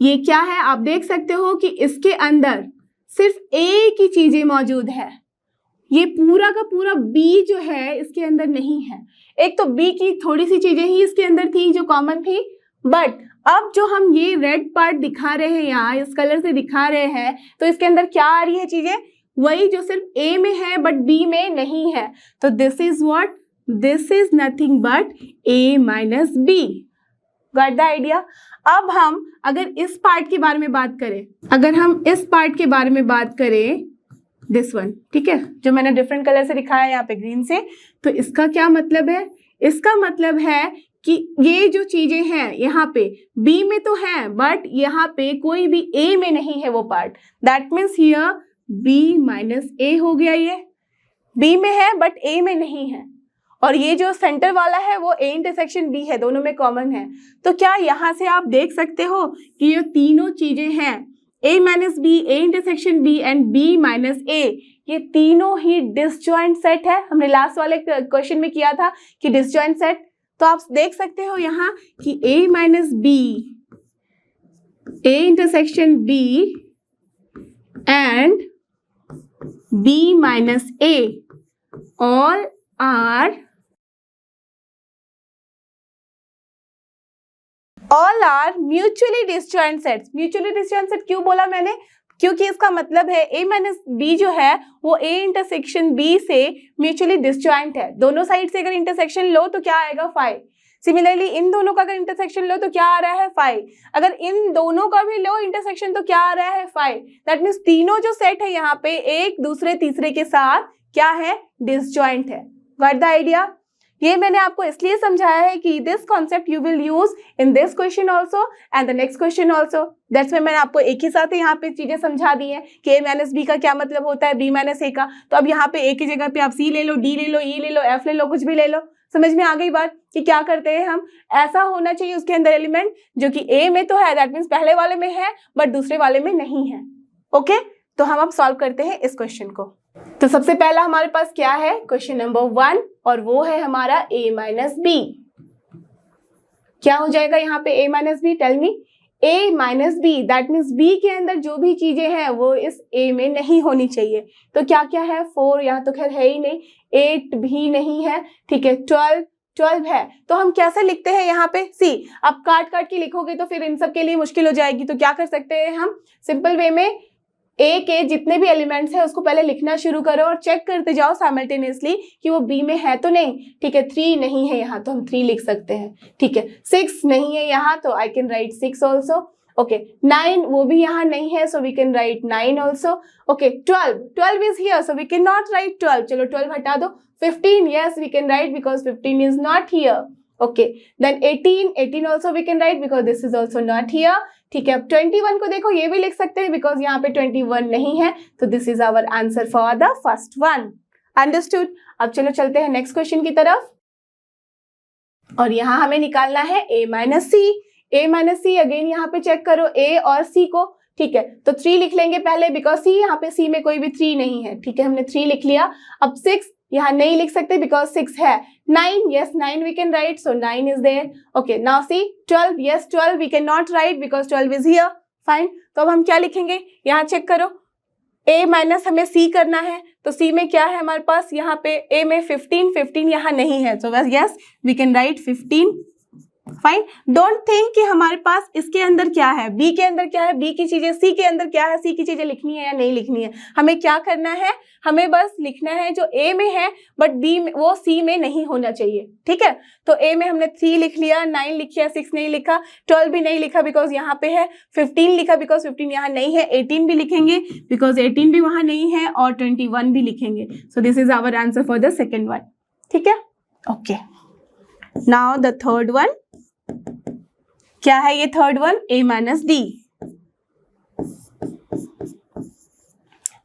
ये क्या है आप देख सकते हो कि इसके अंदर सिर्फ एक ही चीजें मौजूद है। ये पूरा का पूरा B जो है इसके अंदर नहीं है। एक तो B की थोड़ी सी चीजें ही इसके अंदर थी जो कॉमन थी, बट अब जो हम ये रेड पार्ट दिखा रहे हैं यहाँ इस कलर से दिखा रहे हैं तो इसके अंदर क्या आ रही है चीजें? वही जो सिर्फ A में है बट B में नहीं है। तो this is what? This is nothing but A minus B। Got the idea? अब हम अगर इस पार्ट के बारे में बात करें, अगर हम इस पार्ट के बारे में बात करें, दिस वन, ठीक है, जो मैंने डिफरेंट कलर से दिखाया है यहाँ पे ग्रीन से, तो इसका क्या मतलब है? इसका मतलब है कि ये जो चीजें हैं यहाँ पे B में तो है बट यहाँ पे कोई भी A में नहीं है वो part. That means here B minus A हो गया। ये B में है बट A में नहीं है और ये जो सेंटर वाला है वो A इंटरसेक्शन B है, दोनों में कॉमन है। तो क्या यहाँ से आप देख सकते हो कि ये तीनों चीजें हैं A minus B, A intersection B and B minus A, ये तीनों ही डिसजॉइंट सेट है। हमने लास्ट वाले क्वेश्चन में किया था कि डिसजॉइंट सेट। तो आप देख सकते हो यहाँ कि A minus B, A intersection B and B minus A all are mutually disjoint sets। mutually disjoint set क्यों बोला मैंने? क्योंकि इसका मतलब है A माइनस B जो है वो A इंटरसेक्शन B से म्यूचुअली डिसजॉइंट है। दोनों साइड से अगर इंटरसेक्शन लो तो क्या आएगा? 5। सिमिलरली इन दोनों का अगर इंटरसेक्शन लो तो क्या आ रहा है? 5। अगर इन दोनों का भी लो इंटरसेक्शन तो क्या आ रहा है? 5। दैट मीन्स तीनों जो सेट है यहाँ पे एक दूसरे तीसरे के साथ क्या है? डिसजॉइंट है। Got the idea? ये मैंने आपको इसलिए समझाया है कि this concept you will use in this question also and the next question also. That's में मैंने आपको एक ही साथ यहाँ पे चीजें समझा दी हैं कि A माइनस B का क्या मतलब होता है, B माइनस A का। तो अब यहाँ पे A की जगह पे आप C ले लो, D ले लो, E ले लो, F ले लो, कुछ भी ले लो। समझ में आ गई बात कि क्या करते हैं हम? ऐसा होना चाहिए उसके अंदर एलिमेंट जो कि A में तो है, दैट मीन्स पहले वाले में है बट दूसरे वाले में नहीं है। ओके, तो हम अब सॉल्व करते हैं इस क्वेश्चन को। तो सबसे पहला हमारे पास क्या है? क्वेश्चन नंबर 1 और वो है हमारा A माइनस B। क्या हो जाएगा यहाँ पे A minus B? Tell me. A minus B, that means B के अंदर जो भी चीजें हैं वो इस A में नहीं होनी चाहिए। तो क्या क्या है, 4 यहाँ तो खैर है ही नहीं, 8 भी नहीं है, ठीक है, 12 है। तो हम कैसे लिखते हैं यहाँ पे, सी, अब काट काट के लिखोगे तो फिर इन सब के लिए मुश्किल हो जाएगी। तो क्या कर सकते हैं हम, सिंपल वे में A के जितने भी एलिमेंट्स हैं उसको पहले लिखना शुरू करो और चेक करते जाओ साइमल्टेनियसली कि वो B में है तो नहीं, ठीक है। 3 नहीं है यहाँ तो हम 3 लिख सकते हैं, ठीक है। 6 नहीं है यहाँ तो I can write 6 also, okay. 9 वो भी यहाँ नहीं है so we can write 9 also, okay. 12 is here so we can not write 12, चलो 12 हटा दो। 15 yes we can write because 15 is not here, okay. Then 18 also we can write because this is also not here, ठीक है। अब 21 को देखो, ये भी लिख सकते हैं बिकॉज यहाँ पे 21 नहीं है, तो this is our answer for the first one, understood. अब चलो चलते हैं नेक्स्ट क्वेश्चन की तरफ, और यहाँ हमें निकालना है a माइनस सी। अगेन यहाँ पे चेक करो a और c को, ठीक है। तो 3 लिख लेंगे पहले बिकॉज c, यहाँ पे c में कोई भी 3 नहीं है, ठीक है, हमने 3 लिख लिया। अब 6 यहाँ नहीं लिख सकते बिकॉज 6 है। 9 yes 9 we can write so 9 is there, okay. Now see 12 yes 12 we cannot write because 12 is here, fine. तो अब हम क्या लिखेंगे, यहाँ चेक करो, a माइनस हमें c करना है, तो c में क्या है हमारे पास, यहाँ पे a में 15 यहाँ नहीं है, so yes we can write 15, fine. Don't think कि हमारे पास इसके अंदर क्या है, बी के अंदर क्या है, बी की चीजें, सी के अंदर क्या है, सी की चीजें लिखनी है या नहीं लिखनी है। हमें क्या करना है, हमें बस लिखना है जो ए में है बट बी में, वो सी में नहीं होना चाहिए, ठीक है। तो ए में हमने 3 लिख लिया, 9 लिखिया, 6 नहीं लिखा, 12 भी नहीं लिखा बिकॉज यहाँ पे है, 15 लिखा बिकॉज 15 यहाँ नहीं है, 18 भी लिखेंगे बिकॉज 18 भी वहां नहीं है, और 21 भी लिखेंगे। So this is our answer for the second one, ठीक है, okay. Now the third one, क्या है ये third one, a minus D.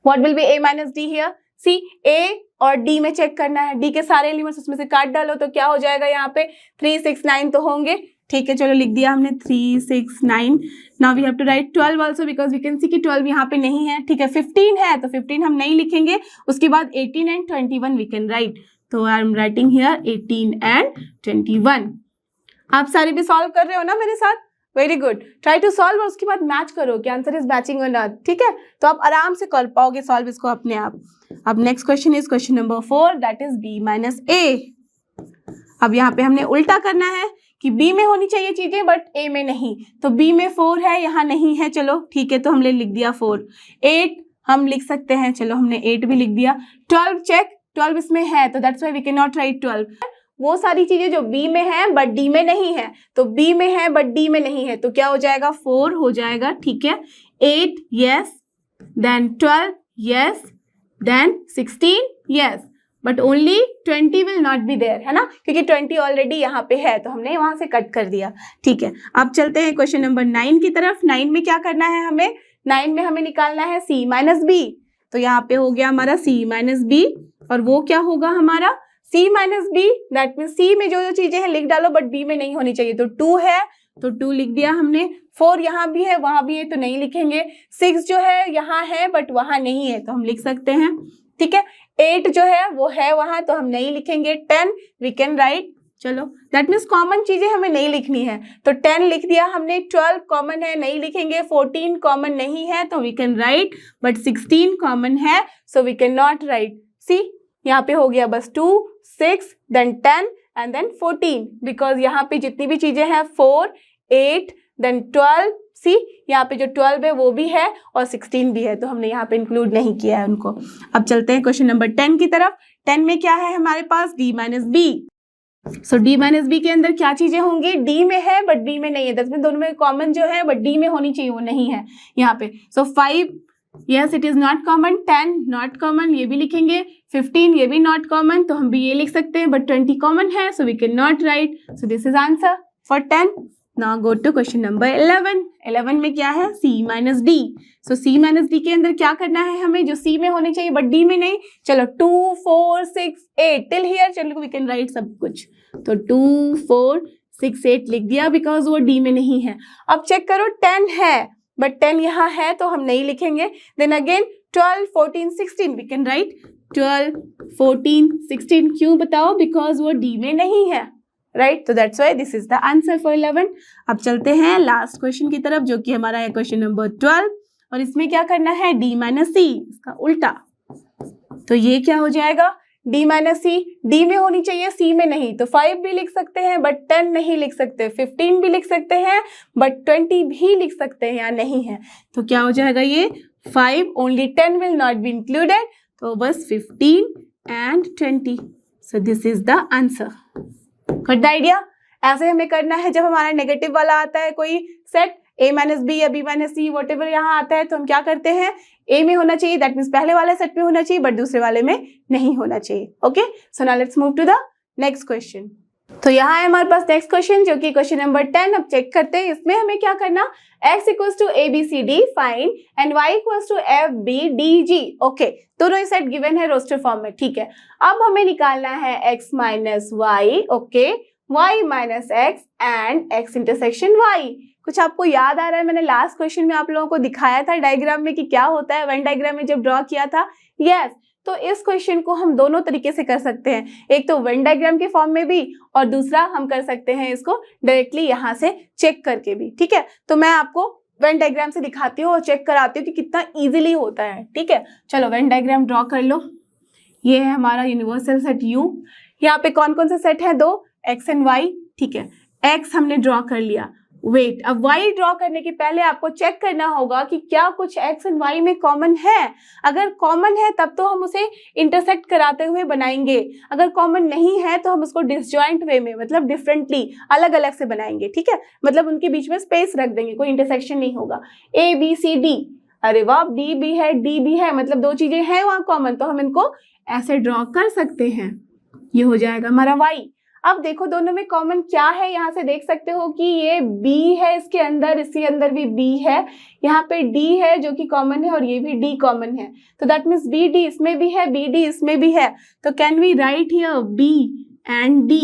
What will be a minus D here, see a और d में चेक करना है, d के सारे एलिमेंट्स उसमें से काट डालो तो क्या हो जाएगा, यहाँ पे 3 6 9 तो होंगे, ठीक है। चलो लिख दिया हमने 3 6 9। Now we have to write 12 also because we can see कि 12 यहाँ पे नहीं है, ठीक है। 15 है तो 15 हम नहीं लिखेंगे, उसके बाद 18 एंड 21 वी कैन राइट, तो I am writing here 18 and 21। आप सारे भी सॉल्व कर रहे हो ना मेरे साथ, very good. Try to solve और उसके बाद मैच करो कि आंसर इज मैचिंग और नॉट, ठीक है। तो आप आराम से कर पाओगे सॉल्व इसको अपने आप। अब next question is question number 4, that is b minus A. अब यहाँ पे हमने उल्टा करना है कि b में होनी चाहिए चीजें बट a में नहीं, तो b में 4 है, यहाँ नहीं है, चलो ठीक है, तो हमने लिख दिया 4। 8 हम लिख सकते हैं, चलो हमने 8 भी लिख दिया। 12 चेक, 12 इसमें है तो that's why we can not write 12। वो सारी चीजें जो B में है बट D में नहीं है, तो B में है बट D में नहीं है, तो क्या हो जाएगा, 4 हो जाएगा, ठीक है। 8 yes, then 12 yes, then 16 yes, but only 20 will not be there, है ना, क्योंकि 20 ऑलरेडी यहाँ पे है तो हमने वहां से कट कर दिया, ठीक है। अब चलते हैं क्वेश्चन नंबर 9 की तरफ। 9 में क्या करना है हमें, 9 में हमें निकालना है C माइनस बी। तो यहाँ पे हो गया हमारा C माइनस बी, और वो क्या होगा हमारा C minus B, that mean C में जो जो चीजें हैं लिख डालो बट B में नहीं होनी चाहिए। तो 2 है तो 2 लिख दिया हमने, 4 यहाँ भी है वहां भी है तो नहीं लिखेंगे, 6 जो है यहाँ है बट वहां नहीं है तो हम लिख सकते हैं, ठीक है। 8 जो है वो है वहां तो हम नहीं लिखेंगे। 10 वी कैन राइट, चलो दैट मीन्स कॉमन चीजें हमें नहीं लिखनी है, तो 10 लिख दिया हमने। 12 कॉमन है नहीं लिखेंगे, 14 कॉमन नहीं है तो we can write, but 16 common है so we can not write. See यहाँ पे हो गया बस 2 6 देन 10 एंड देन 14, बिकॉज यहाँ पे जितनी भी चीजें हैं 4 8 देन 12, सी यहाँ पे जो 12 है वो भी है और 16 भी है तो हमने यहाँ पे इंक्लूड नहीं किया है उनको। अब चलते हैं क्वेश्चन नंबर 10 की तरफ। 10 में क्या है हमारे पास, d माइनस बी। सो d माइनस बी के अंदर क्या चीजें होंगी, d में है बट b में नहीं है, दस में दोनों में कॉमन जो है बट d में होनी चाहिए वो नहीं है यहाँ पे। सो 5 yes it is not common, 10 not common ये भी लिखेंगे, 15 ये भी नॉट कॉमन तो हम भी ये लिख सकते हैं, बट 20 कॉमन है so we can not write, so this is answer for 10। Now go to question number 11। 11 में क्या है, c minus D. So c minus D के अंदर क्या करना है हमें, जो c में होनी चाहिए बट d में नहीं। चलो 2 4 6 8 टिल हियर, चलो वी कैन राइट सब कुछ, तो 2 4 6 8 लिख दिया बिकॉज वो d में नहीं है। अब चेक करो 10 है बट 10 यहाँ है तो हम नहीं लिखेंगे। Then again 12 14 16 we can write 12 14 16, क्यों बताओ, बिकॉज वो d में नहीं है, राइट। तो that's why this is the answer for 11। अब चलते हैं लास्ट क्वेश्चन की तरफ, जो कि हमारा है क्वेश्चन नंबर 12, और इसमें क्या करना है, d माइनस सी, इसका उल्टा। तो ये क्या हो जाएगा, d माइनस सी, डी में होनी चाहिए, सी में नहीं। तो 5 भी लिख सकते हैं बट 10 नहीं लिख सकते, 15 भी लिख सकते हैं बट 20 भी लिख सकते हैं, या नहीं है। तो क्या हो जाएगा ये 5, only 10 will not be included, तो बस 15 and 20। So this is the answer. Good idea. ऐसे हमें करना है जब हमारा नेगेटिव वाला आता है कोई सेट, a माइनस बी या b minus see what ever यहाँ आता है, तो हम क्या करते हैं, a में होना चाहिए, दैट मीन्स पहले वाले सेट में होना चाहिए बट दूसरे वाले में नहीं होना चाहिए। Okay, so now let's move to the next question. तो यहाँ है हमारे पास नेक्स्ट क्वेश्चन, जो कि क्वेश्चन नंबर 10। अब चेक करते हैं इसमें हमें क्या करना, x equals to A B C D fine and y equals to F B D G. Okay, दोनों ही सेट गिवन है रोस्टर फॉर्म में, ठीक है। अब हमें निकालना है x minus Y, okay, y minus x and x intersection y। कुछ आपको याद आ रहा है, मैंने लास्ट क्वेश्चन में आप लोगों को दिखाया था डायग्राम में कि क्या होता है, वेन डायग्राम में जब ड्रॉ किया था। यस, तो इस क्वेश्चन को हम दोनों तरीके से कर सकते हैं, एक तो वेन डायग्राम के फॉर्म में भी, और दूसरा हम कर सकते हैं इसको डायरेक्टली यहाँ से चेक करके भी, ठीक है। तो मैं आपको वेन डायग्राम से दिखाती हूँ और चेक कराती हूँ कि कितना इजीली होता है, ठीक है। चलो वेन डायग्राम ड्रॉ कर लो। ये है हमारा यूनिवर्सल सेट U। यहाँ पे कौन कौन से सेट है, 2, x एंड y, ठीक है। x हमने ड्रॉ कर लिया। वेट, अब y ड्रॉ करने के पहले आपको चेक करना होगा कि क्या कुछ x एंड y में कॉमन है। अगर कॉमन है तब तो हम उसे इंटरसेक्ट कराते हुए बनाएंगे, अगर कॉमन नहीं है तो हम उसको डिसजॉइंट वे में, मतलब डिफरेंटली, अलग अलग से बनाएंगे, ठीक है। मतलब उनके बीच में स्पेस रख देंगे, कोई इंटरसेक्शन नहीं होगा। a b c d, अरे वाह, d भी है d भी है, मतलब 2 चीजें हैं वहां कॉमन, तो हम इनको ऐसे ड्रॉ कर सकते हैं। ये हो जाएगा हमारा y। अब देखो दोनों में कॉमन क्या है, यहाँ से देख सकते हो कि ये b है, इसके अंदर, इसके अंदर भी b है, यहाँ पे d है जो कि कॉमन है, और ये भी d कॉमन है। तो दैट मीन्स b d इसमें भी है, b d इसमें भी है। तो can we write here b and d?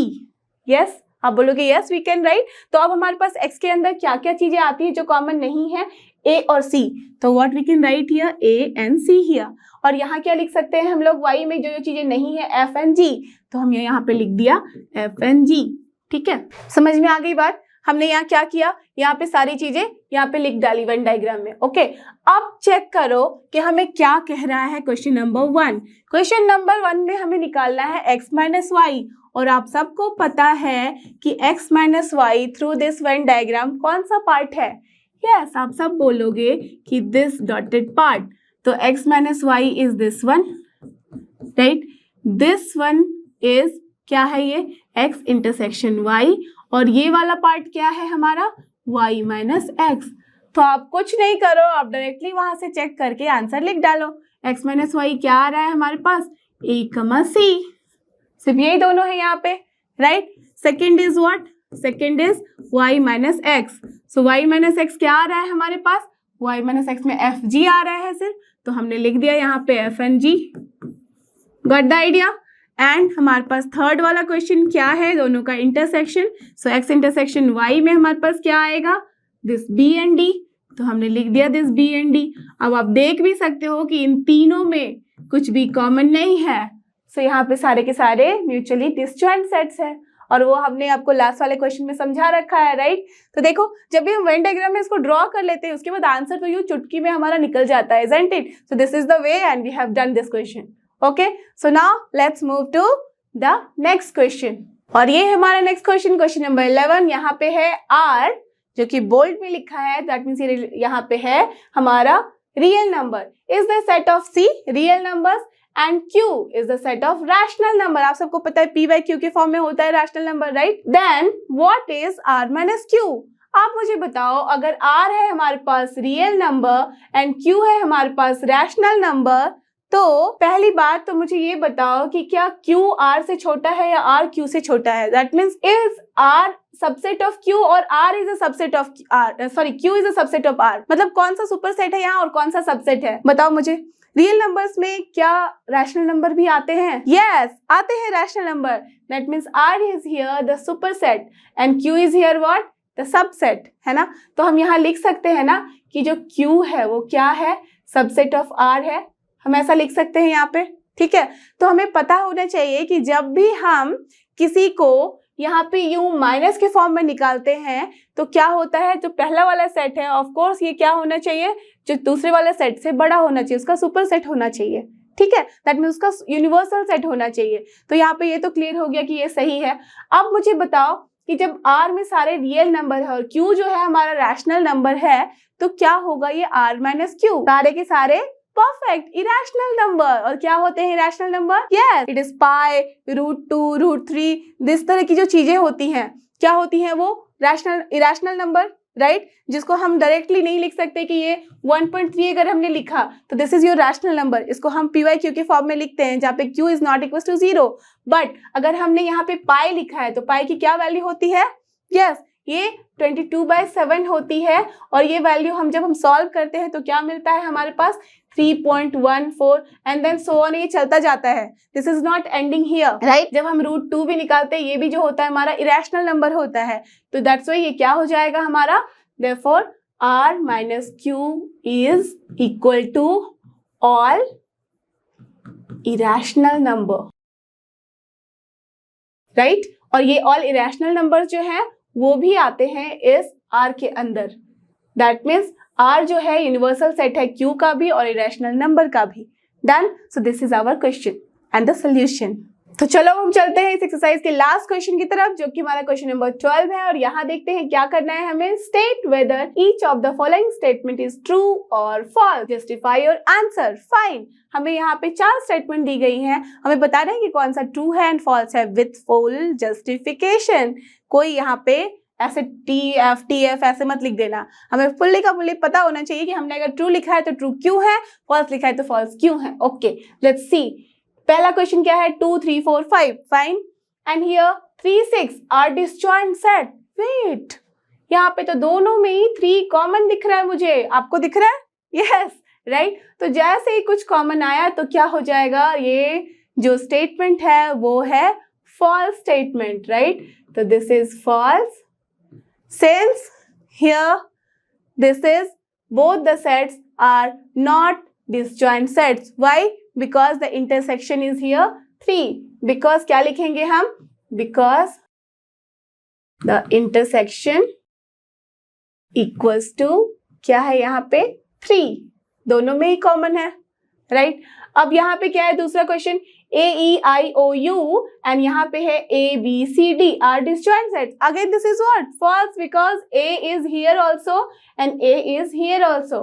Yes, आप बोलोगे यस वी कैन राइट। तो अब हमारे पास x के अंदर क्या क्या चीजें आती है जो कॉमन नहीं है, a और c। तो what we can write here, a and c here. और यहाँ क्या लिख सकते हैं हम लोग, y में जो जो चीजें नहीं है, f एंड g, तो हम यहाँ पे लिख दिया f एंड g, ठीक है। समझ में आ गई बात। हमने यहाँ क्या किया, यहाँ पे सारी चीजें यहाँ पे लिख डाली वेन डायग्राम में। ओके, अब चेक करो कि हमें क्या कह रहा है क्वेश्चन नंबर 1। क्वेश्चन नंबर 1 में हमें निकालना है x माइनस वाई, और आप सबको पता है कि x minus Y through this Venn diagram कौन सा पार्ट है। यस, आप सब बोलोगे कि दिस डॉटेड पार्ट। तो x minus Y is this one, right. This one is क्या है, ये x इंटरसेक्शन y, और ये वाला पार्ट क्या है हमारा, y माइनस x। तो आप कुछ नहीं करो, आप डायरेक्टली वहां से चेक करके आंसर लिख डालो। x माइनस वाई क्या आ रहा है हमारे पास, a कमा c, सिर्फ यही दोनों है यहाँ पे, right. Second is what, second is y minus x। So y minus x क्या आ रहा है हमारे पास, y माइनस x में एफ जी आ रहा है सिर्फ, तो हमने लिख दिया यहाँ पे F and G. Got the idea. And हमारे पास थर्ड वाला क्वेश्चन क्या है, दोनों का intersection. So x intersection y में हमारे पास क्या आएगा, दिस b एंड d, तो हमने लिख दिया दिस b एंड d। अब आप देख भी सकते हो कि इन तीनों में कुछ भी कॉमन नहीं है। सो यहाँ पे सारे के सारे म्यूचुअली डिसजॉइंट सेट्स है, और वो हमने आपको लास्ट वाले क्वेश्चन में समझा रखा है, राइट। तो देखो जब भी हम वेन डायग्राम में इसको ड्रॉ कर लेते हैं, उसके बाद आंसर तो यूं चुटकी में हमारा निकल जाता है, isn't it. So this is the way and we have done this question. Okay, so now let's move to the next question. और ये हमारा नेक्स्ट क्वेश्चन, क्वेश्चन नंबर 11। यहाँ पे है r, जो कि बोल्ड में लिखा है, दैट मीन्स ये यहाँ पे है हमारा real number is the set of c real numbers and q is the set of rational number। आप सबको पता है p by q के फॉर्म में होता है rational number, right? Then what is r minus q? आप मुझे बताओ, अगर r है हमारे पास रियल नंबर एंड q है हमारे पास रैशनल नंबर, तो पहली बात तो मुझे ये बताओ कि क्या q r से छोटा है या r q से छोटा है। That means is r subset of q और r is a subset of r, sorry q is a subset of r। मतलब कौन सा सुपर सेट है यहाँ और कौन सा सबसेट है, बताओ मुझे। रियल नंबर्स में क्या रैशनल नंबर भी आते हैं? यस, आते हैं rational number. That means r is here the super set and q is here what, the subset, है ना। तो हम यहाँ लिख सकते हैं ना कि जो q है वो क्या है, सबसेट ऑफ r है, हम ऐसा लिख सकते हैं यहाँ पे, ठीक है। तो हमें पता होना चाहिए कि जब भी हम किसी को यहाँ पे यूं माइनस के फॉर्म में निकालते हैं तो क्या होता है, जो पहला वाला सेट है ऑफ कोर्स ये क्या होना चाहिए, जो दूसरे वाले सेट से बड़ा होना चाहिए, उसका सुपर सेट होना चाहिए, ठीक है, दैट मीन उसका यूनिवर्सल सेट होना चाहिए। तो यहाँ पे ये तो क्लियर हो गया कि ये सही है। अब मुझे बताओ कि जब R में सारे रियल नंबर है और Q जो है हमारा रैशनल नंबर है तो क्या होगा, ये R माइनस Q सारे के सारे परफेक्ट इरेशनल नंबर। और क्या होते हैं irrational number, yes it is pi, √2, √3, this तरह की जो चीजें होती हैं क्या होती हैं, वो रैशनल इरेशनल नंबर, राइट, जिसको हम डायरेक्टली नहीं लिख सकते कि ये 1.3 अगर हमने लिखा तो this is your rational number, इसको हम PYQ के फॉर्म में लिखते हैं जहाँ पे Q is not equal to 0। But अगर हमने यहाँ पे पाई लिखा है तो पाई की क्या वैल्यू होती है, यस ये 22/7 होती है। और ये वैल्यू हम जब हम सॉल्व करते हैं तो क्या मिलता है हमारे पास 3.14 एंड देन सो ऑन, ये चलता जाता है, this is not ending here, right. जब हम √2 भी निकालते हैं ये भी जो होता है हमारा इरेशनल नंबर होता है, तो दैट्स व्हाई ये क्या हो जाएगा हमारा, therefore R minus Q is equal to all irrational number, right. और ये ऑल इरेशनल नंबर जो है वो भी आते हैं इस R के अंदर, दैट मीन्स R जो है यूनिवर्सल सेट है Q का भी और इरेशनल नंबर का भी। Done, so this is our question and the solution. तो चलो हम चलते हैं इस एक्सरसाइज के लास्ट क्वेश्चन की तरफ जो कि हमारा क्वेश्चन नंबर 12 है। और यहाँ देखते हैं क्या करना है हमें, state whether each of the following statement is true और false, justify your answer, fine. हमें यहाँ पे 4 स्टेटमेंट दी गई हैं, हमें बता रहे हैं कि कौन सा ट्रू है एंड फॉल्स है विथ फुल जस्टिफिकेशन। कोई यहाँ पे ऐसे TF ऐसे मत लिख देना, हमें फुल्ली का फुल्ली पता होना चाहिए कि हमने अगर ट्रू लिखा है तो ट्रू क्यों है, फॉल्स लिखा है तो फॉल्स क्यों है। ओके लेट्स सी, पहला क्वेश्चन क्या है, 2 3 4 5 fine and here 3 6 are disjoint set. Wait, यहाँ पे तो दोनों में ही 3 कॉमन दिख रहा है मुझे, आपको दिख रहा है, यस राइट। तो जैसे ही कुछ कॉमन आया तो क्या हो जाएगा, ये जो स्टेटमेंट है वो है फॉल्स स्टेटमेंट, राइट। तो this is false since here this is both the sets are not disjoint sets. Why? Because the intersection is here 3. Because क्या लिखेंगे हम, because the intersection equals to क्या है यहाँ पे 3, दोनों में ही कॉमन है, राइट। अब यहाँ पे क्या है दूसरा क्वेश्चन, AEIOU एंड यहाँ पे है ABCD are disjoint sets. Again this is what, false, because A is here also and A is here also,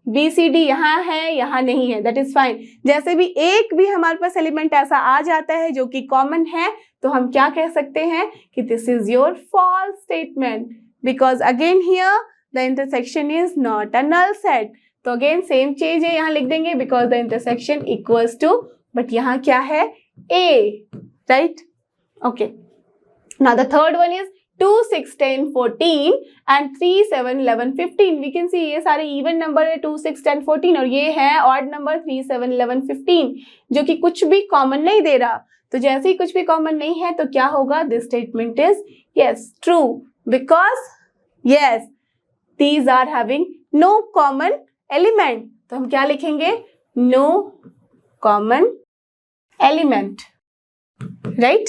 BCD यहाँ है यहाँ नहीं है, दैट इज फाइन। जैसे भी एक भी हमारे पास एलिमेंट ऐसा आ जाता है जो कि कॉमन है तो हम क्या कह सकते हैं कि this is your false statement, because again here the intersection is not a null set. तो अगेन सेम चीज है, यहाँ लिख देंगे because the intersection equals to, but यहाँ क्या है A, right. Okay, now the third one is 2 6 10 14 and 3 7 11 15। We can see ये सारे इवन नंबर है 2 6 10 14 और ये है ऑड नंबर 3 7 11 15 जो कि कुछ भी कॉमन नहीं दे रहा। तो जैसे ही कुछ भी कॉमन नहीं है तो क्या होगा, this statement is yes true, because yes these are having no common element. तो हम क्या लिखेंगे, no common element, right.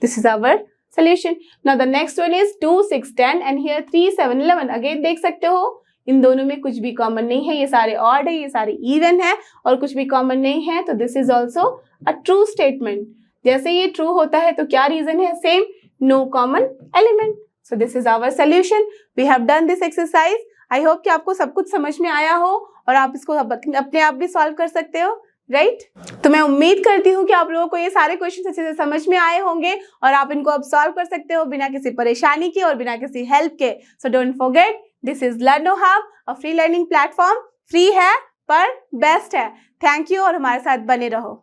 This is our solution. Now the next one is 2 6 10 and here 3 7 11। Again देख सकते हो इन दोनों में कुछ भी कॉमन नहीं है, ये सारे ऑड है ये सारे इवन है और कुछ भी कॉमन नहीं है, तो this is also a true statement. जैसे ये ट्रू होता है तो क्या रीजन है, same, no common element. So this is our solution, we have done this exercise. I hope कि आपको सब कुछ समझ में आया हो और आप इसको अपने आप भी सॉल्व कर सकते हो, राइट। तो मैं उम्मीद करती हूँ कि आप लोगों को ये सारे क्वेश्चन अच्छे से समझ में आए होंगे और आप इनको अब सॉल्व कर सकते हो बिना किसी परेशानी के और बिना किसी हेल्प के। So don't forget, this is लर्नो hub, a free learning platform. Free है पर बेस्ट है। थैंक यू और हमारे साथ बने रहो।